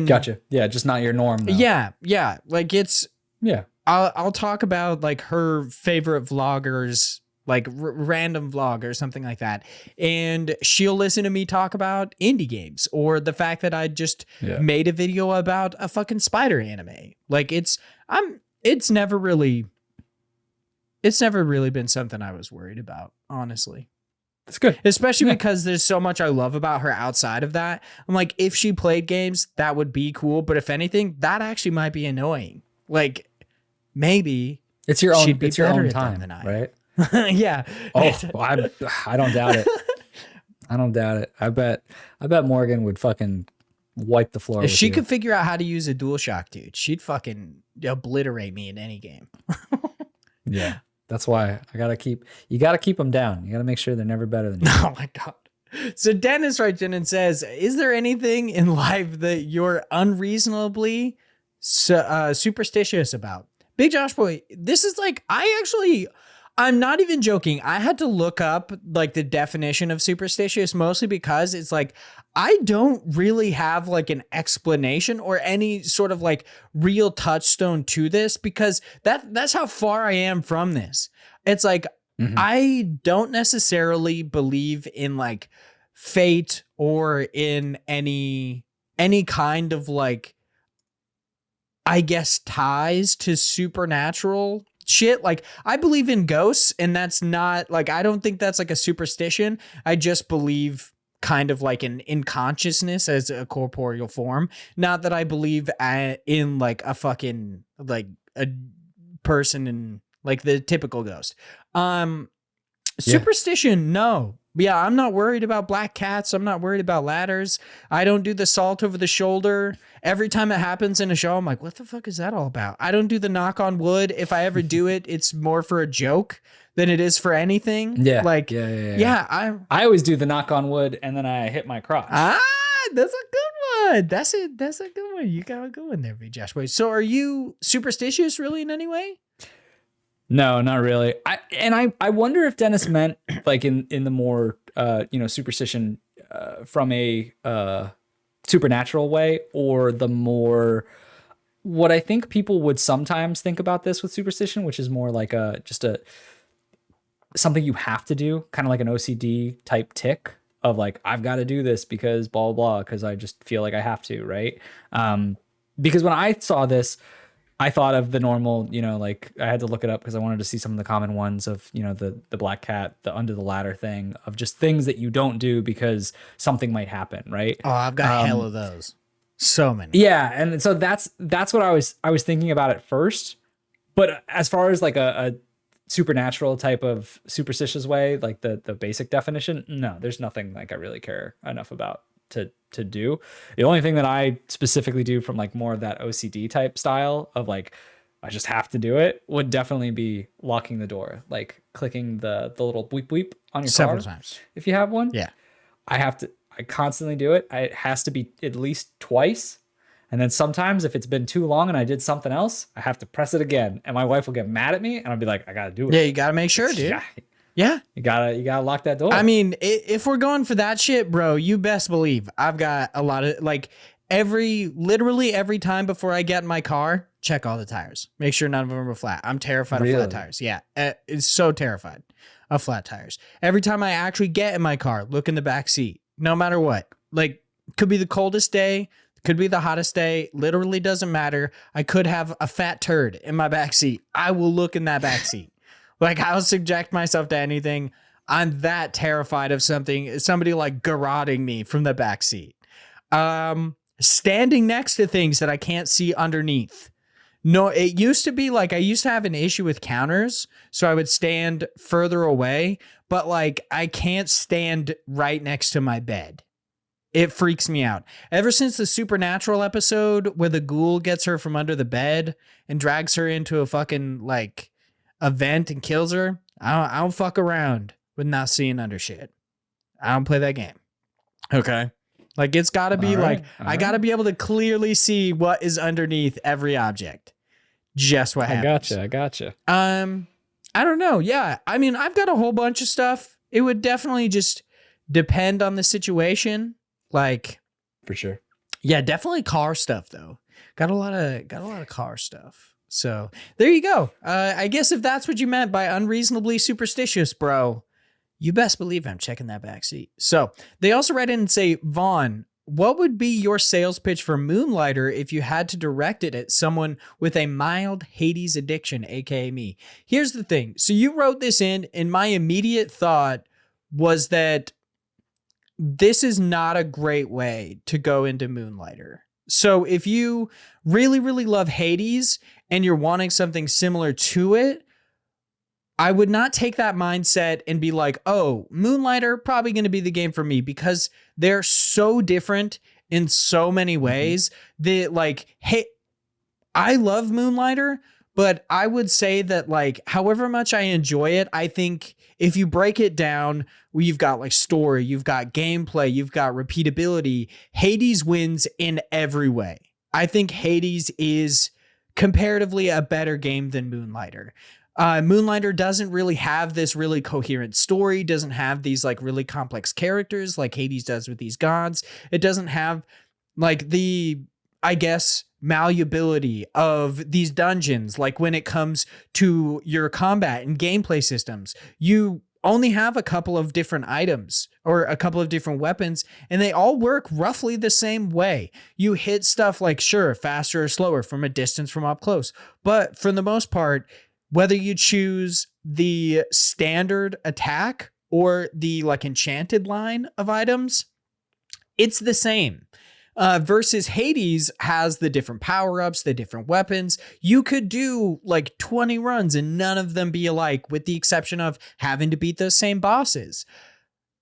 Speaker 1: Gotcha. Yeah. Just not your norm though.
Speaker 2: Yeah. Yeah. Like
Speaker 1: yeah.
Speaker 2: I'll talk about like her favorite vloggers, like random vlog or something like that. And she'll listen to me talk about indie games, or the fact that I just made a video about a fucking spider anime. Like it's never really been something I was worried about, honestly.
Speaker 1: That's good.
Speaker 2: Especially because there's so much I love about her outside of that. I'm like, if she played games, that would be cool. But if anything, that actually might be annoying. Like maybe
Speaker 1: it's your own,
Speaker 2: she'd be
Speaker 1: it's your
Speaker 2: better
Speaker 1: own
Speaker 2: at
Speaker 1: time,
Speaker 2: than I am.
Speaker 1: right?
Speaker 2: Yeah.
Speaker 1: Oh, I don't doubt it. I don't doubt it. I bet Morgan would fucking wipe the floor.
Speaker 2: If she could figure out how to use a DualShock, dude, she'd fucking obliterate me in any game.
Speaker 1: Yeah. That's why you gotta keep them down. You gotta make sure they're never better than you.
Speaker 2: Oh my God. So Dennis writes in and says, is there anything in life that you're unreasonably superstitious about? Big Josh boy, this is like, I'm not even joking. I had to look up like the definition of superstitious, mostly because it's like, I don't really have like an explanation or any sort of like real touchstone to this, because that's how far I am from this. It's like, I don't necessarily believe in like fate or in any kind of like, I guess, ties to supernatural shit. Like I believe in ghosts, and that's not like, I don't think that's like a superstition. I just believe kind of like in consciousness as a corporeal form. Not that I believe in like a fucking like a person and like the typical ghost. Superstition, no. Yeah, I'm not worried about black cats. I'm not worried about ladders. I don't do the salt over the shoulder. Every time it happens in a show, I'm like, what the fuck is that all about? I don't do the knock on wood. If I ever do it, it's more for a joke than it is for anything.
Speaker 1: Yeah.
Speaker 2: Like,
Speaker 1: I always do the knock on wood and then I hit my crotch.
Speaker 2: That's a good one. That's a good one. You got a good one there, V. Josh. Wait, so are you superstitious really in any way?
Speaker 1: No, not really. I wonder if Dennis meant like in the more superstition from a supernatural way, or the more what I think people would sometimes think about this with superstition, which is more like just something you have to do, kind of like an OCD type tick of like, I've got to do this because blah blah, because I just feel like I have to, right? Because when I saw this, I thought of the normal, like I had to look it up because I wanted to see some of the common ones of, the black cat, the under the ladder thing, of just things that you don't do because something might happen, right?
Speaker 2: Oh, I've got hell of those. So many.
Speaker 1: Yeah, and so that's what I was thinking about at first. But as far as like a supernatural type of superstitious way, like the basic definition, no, there's nothing like I really care enough about to do. The only thing that I specifically do from like more of that OCD type style of like, I just have to do it, would definitely be locking the door, like clicking the little bleep bleep on your
Speaker 2: several
Speaker 1: car
Speaker 2: times
Speaker 1: if you have one.
Speaker 2: Yeah.
Speaker 1: I constantly do it. It has to be at least twice. And then sometimes if it's been too long and I did something else, I have to press it again. And my wife will get mad at me and I'll be like, I got to do it.
Speaker 2: Yeah, you got to make sure, dude. Yeah.
Speaker 1: You gotta lock that door.
Speaker 2: I mean, if we're going for that shit, bro, you best believe I've got a lot of like literally every time before I get in my car, check all the tires. Make sure none of them are flat. I'm terrified of flat tires. Yeah. It's so terrified of flat tires. Every time I actually get in my car, look in the back seat, no matter what. Like, could be the coldest day, could be the hottest day, literally doesn't matter. I could have a fat turd in my back seat. I will look in that back seat. Like, I'll subject myself to anything. I'm that terrified of somebody like garroting me from the back seat. Standing next to things that I can't see underneath. No, it used to be like I used to have an issue with counters, so I would stand further away, but like I can't stand right next to my bed. It freaks me out. Ever since the Supernatural episode where the ghoul gets her from under the bed and drags her into a fucking like event and kills her, I don't fuck around with not seeing under shit. I don't play that game. Okay. Like, it's got to be I got to be able to clearly see what is underneath every object. Just what happens.
Speaker 1: I gotcha.
Speaker 2: I don't know. Yeah. I mean, I've got a whole bunch of stuff. It would definitely just depend on the situation. Like,
Speaker 1: for sure.
Speaker 2: Yeah, definitely car stuff though. Got a lot of car stuff. So there you go. I guess if that's what you meant by unreasonably superstitious, bro, you best believe I'm checking that back seat. So they also write in and say, Vaughn, what would be your sales pitch for Moonlighter if you had to direct it at someone with a mild Hades addiction, aka me? Here's the thing. So you wrote this in, and my immediate thought was that this is not a great way to go into Moonlighter. So if you really, really love Hades and you're wanting something similar to it, I would not take that mindset and be like, oh, Moonlighter, probably going to be the game for me, because they're so different in so many ways. Hey, I love Moonlighter, but I would say that like, however much I enjoy it, I think if you break it down, you've got like story, you've got gameplay, you've got repeatability. Hades wins in every way. I think Hades is comparatively a better game than Moonlighter. Moonlighter doesn't really have this really coherent story, doesn't have these like really complex characters like Hades does with these gods. It doesn't have like the, I guess, malleability of these dungeons. Like when it comes to your combat and gameplay systems, you only have a couple of different items or a couple of different weapons, and they all work roughly the same way. You hit stuff like, sure, faster or slower from a distance from up close, but for the most part, whether you choose the standard attack or the like enchanted line of items, it's the same. Versus Hades has the different power-ups, the different weapons. You could do like 20 runs and none of them be alike, with the exception of having to beat those same bosses.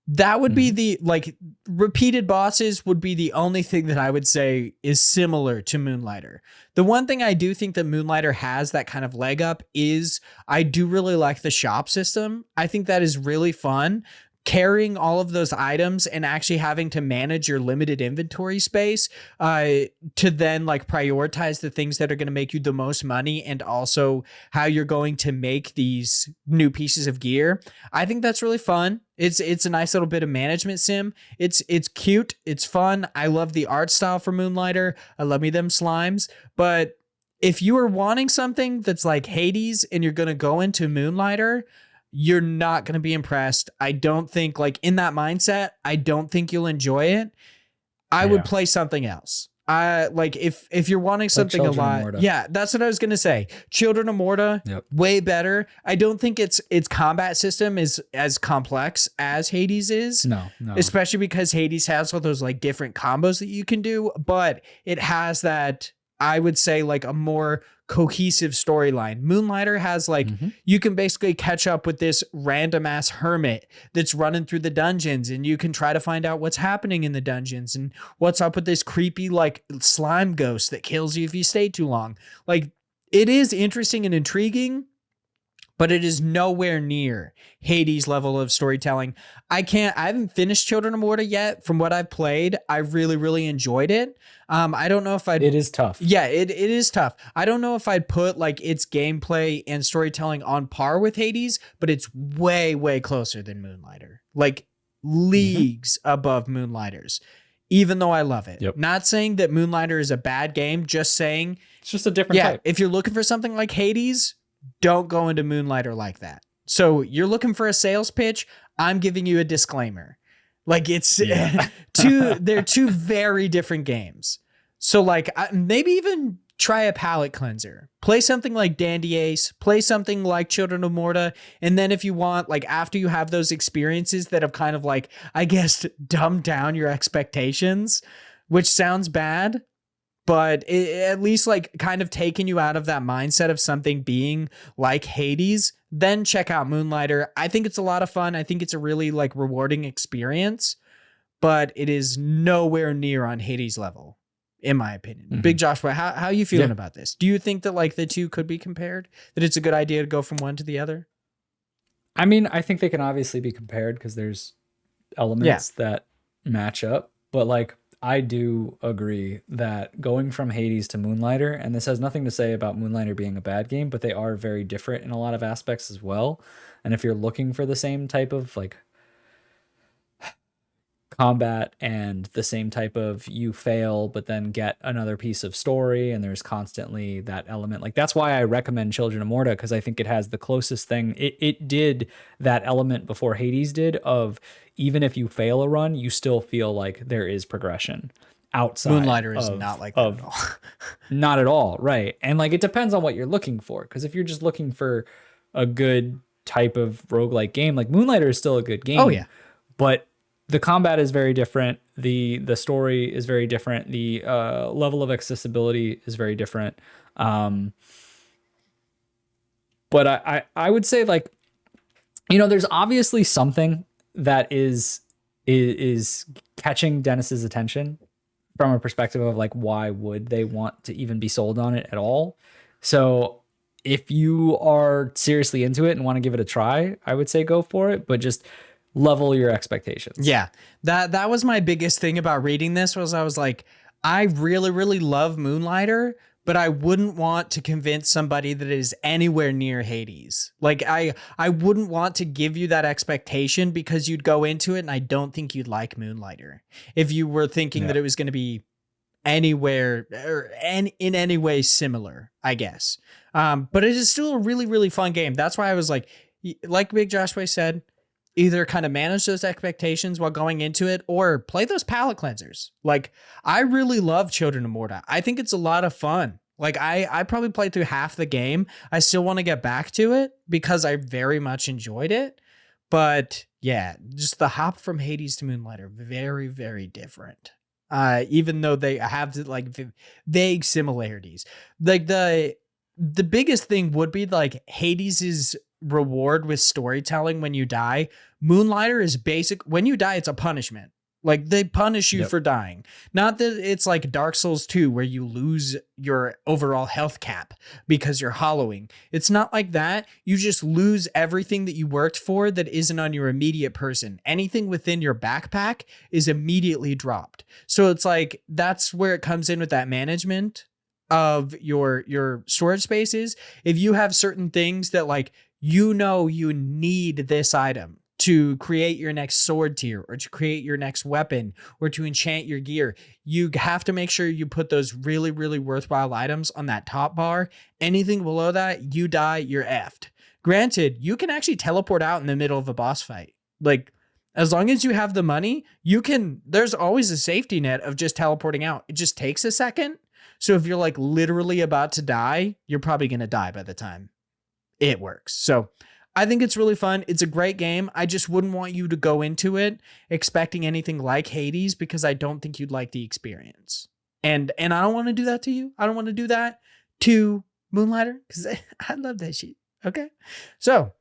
Speaker 2: That would be the, like, repeated bosses would be the only thing that I would say is similar to Moonlighter. The one thing I do think that Moonlighter has that kind of leg up is I do really like the shop system. I think that is really fun. Carrying all of those items and actually having to manage your limited inventory space to then like prioritize the things that are going to make you the most money, and also how you're going to make these new pieces of gear. I think that's really fun. It's a nice little bit of management sim. It's cute. It's fun. I love the art style for Moonlighter. I love me them slimes. But if you are wanting something that's like Hades and you're going to go into Moonlighter, you're not going to be impressed. I don't think, like, in that mindset, I don't think you'll enjoy it. I would play something else. Like if you're wanting something like a lot. Yeah, that's what I was going to say. Children of Morta, way better. I don't think its combat system is as complex as Hades is. No. Especially because Hades has all those like different combos that you can do, but it has that, I would say, like a more cohesive storyline. Moonlighter has like, you can basically catch up with this random ass hermit that's running through the dungeons, and you can try to find out what's happening in the dungeons and what's up with this creepy like slime ghost that kills you if you stay too long. Like, it is interesting and intriguing, but it is nowhere near Hades' level of storytelling. I haven't finished Children of Morta yet. From what I've played, I really, really enjoyed it. I don't know if It is tough. Yeah, it is tough. I don't know if I'd put like its gameplay and storytelling on par with Hades, but it's way, way closer than Moonlighter. Like leagues above Moonlighter's, even though I love it. Not saying that Moonlighter is a bad game, just saying
Speaker 1: it's just a different type.
Speaker 2: If you're looking for something like Hades, don't go into Moonlighter like that. So you're looking for a sales pitch, I'm giving you a disclaimer. Like it's they're two very different games. So like maybe even try a palate cleanser. Play something like Dandy Ace, play something like Children of Morta, and then if you want, like after you have those experiences that have kind of like, I guess, dumbed down your expectations, which sounds bad, but it at least like kind of taking you out of that mindset of something being like Hades, then check out Moonlighter. I think it's a lot of fun. I think it's a really like rewarding experience, but it is nowhere near on Hades level, in my opinion. Big Joshua, how are you feeling about this? Do you think that like the two could be compared? That it's a good idea to go from one to the other?
Speaker 1: I mean, I think they can obviously be compared because there's elements that match up, but like, I do agree that going from Hades to Moonlighter, and this has nothing to say about Moonlighter being a bad game, but they are very different in a lot of aspects as well. And if you're looking for the same type of like combat and the same type of you fail but then get another piece of story, and there's constantly that element, like that's why I recommend Children of Morta, because I think it has the closest thing. It did that element before Hades did, of even if you fail a run, you still feel like there is progression outside.
Speaker 2: Moonlighter is not like that at all.
Speaker 1: Not at all, right? And like it depends on what you're looking for, because if you're just looking for a good type of roguelike game, like Moonlighter is still a good game. Oh yeah, but the combat is very different. The story is very different. The level of accessibility is very different. But I would say, like, you know, there's obviously something that is catching Dennis's attention from a perspective of like, why would they want to even be sold on it at all? So if you are seriously into it and want to give it a try, I would say go for it, but just level your expectations.
Speaker 2: Yeah, that was my biggest thing about reading this, was I was like, I really, really love Moonlighter, but I wouldn't want to convince somebody that it is anywhere near Hades. Like I wouldn't want to give you that expectation, because you'd go into it and I don't think you'd like Moonlighter if you were thinking that it was going to be anywhere or in any way similar, I guess. But it is still a really, really fun game. That's why I was like Big Joshua said, either kind of manage those expectations while going into it, or play those palate cleansers. Like, I really love Children of Morta. I think it's a lot of fun. Like, I probably played through half the game. I still want to get back to it because I very much enjoyed it. But yeah, just the hop from Hades to Moonlighter, very, very different. even though they have like vague similarities. Like the biggest thing would be like Hades's reward with storytelling when you die. Moonlighter is basic. When you die, it's a punishment. Like they punish you for dying. Not that it's like Dark Souls 2 where you lose your overall health cap because you're hollowing. It's not like that. You just lose everything that you worked for that isn't on your immediate person. Anything within your backpack is immediately dropped. So it's like that's where it comes in with that management of your storage spaces. If you have certain things that like you need this item to create your next sword tier or to create your next weapon or to enchant your gear, you have to make sure you put those really, really worthwhile items on that top bar. Anything below that, you die, you're effed. Granted, you can actually teleport out in the middle of a boss fight. Like, as long as you have the money, there's always a safety net of just teleporting out. It just takes a second. So if you're like literally about to die, you're probably going to die by the time it works. So I think it's really fun. It's a great game. I just wouldn't want you to go into it expecting anything like Hades because I don't think you'd like the experience. And I don't want to do that to you. I don't want to do that to Moonlighter because I love that shit. Okay. So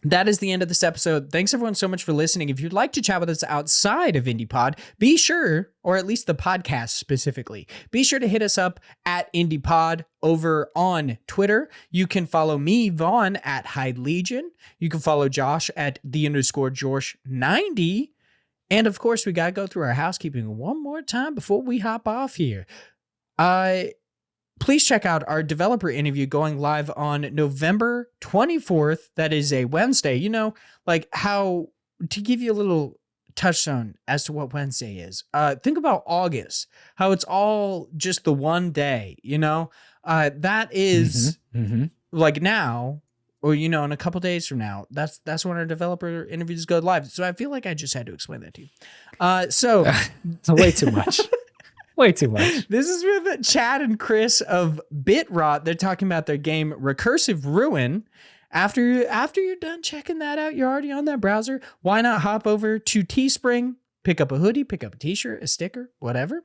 Speaker 2: that is the end of this episode. Thanks everyone so much for listening. If you'd like to chat with us outside of IndiePod, be sure, or at least the podcast specifically, be sure to hit us up at IndiePod over on Twitter. You can follow me, Vaughn, at Hyde Legion. You can follow Josh at _Josh90. And of course, we got to go through our housekeeping one more time before we hop off here. Please check out our developer interview going live on November 24th. That is a Wednesday. You know, like how to give you a little touchstone as to what Wednesday is. Think about August, how it's all just the one day, you know, that is like now, or, you know, in a couple days from now, that's when our developer interviews go live. So I feel like I just had to explain that to you. So
Speaker 1: way too much. Way too much.
Speaker 2: This is with Chad and Chris of BitRot. They're talking about their game Recursive Ruin. After you're done checking that out, you're already on that browser. Why not hop over to Teespring, pick up a hoodie, pick up a t-shirt, a sticker, whatever.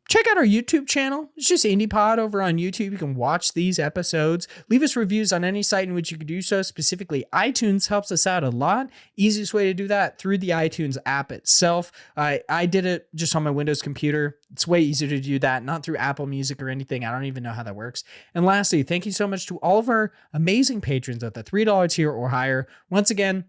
Speaker 2: Check out our YouTube channel. It's just IndiePod over on YouTube. You can watch these episodes. Leave us reviews on any site in which you can do so. Specifically, iTunes helps us out a lot. Easiest way to do that, through the iTunes app itself. I did it just on my Windows computer. It's way easier to do that, not through Apple Music or anything. I don't even know how that works. And lastly, thank you so much to all of our amazing patrons at the $3 tier or higher. Once again,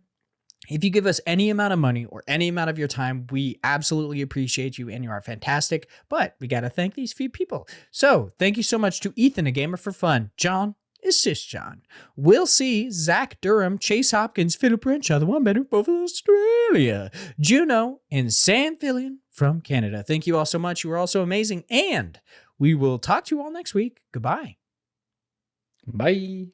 Speaker 2: if you give us any amount of money or any amount of your time, we absolutely appreciate you and you are fantastic. But we got to thank these few people. So thank you so much to Ethan, a gamer for fun. John is Sis John. Will C, Zach Durham, Chase Hopkins, Philip Wrench, other one better, both of Australia, Juno, and Sam Fillion from Canada. Thank you all so much. You are all so amazing. And we will talk to you all next week. Goodbye.
Speaker 1: Bye.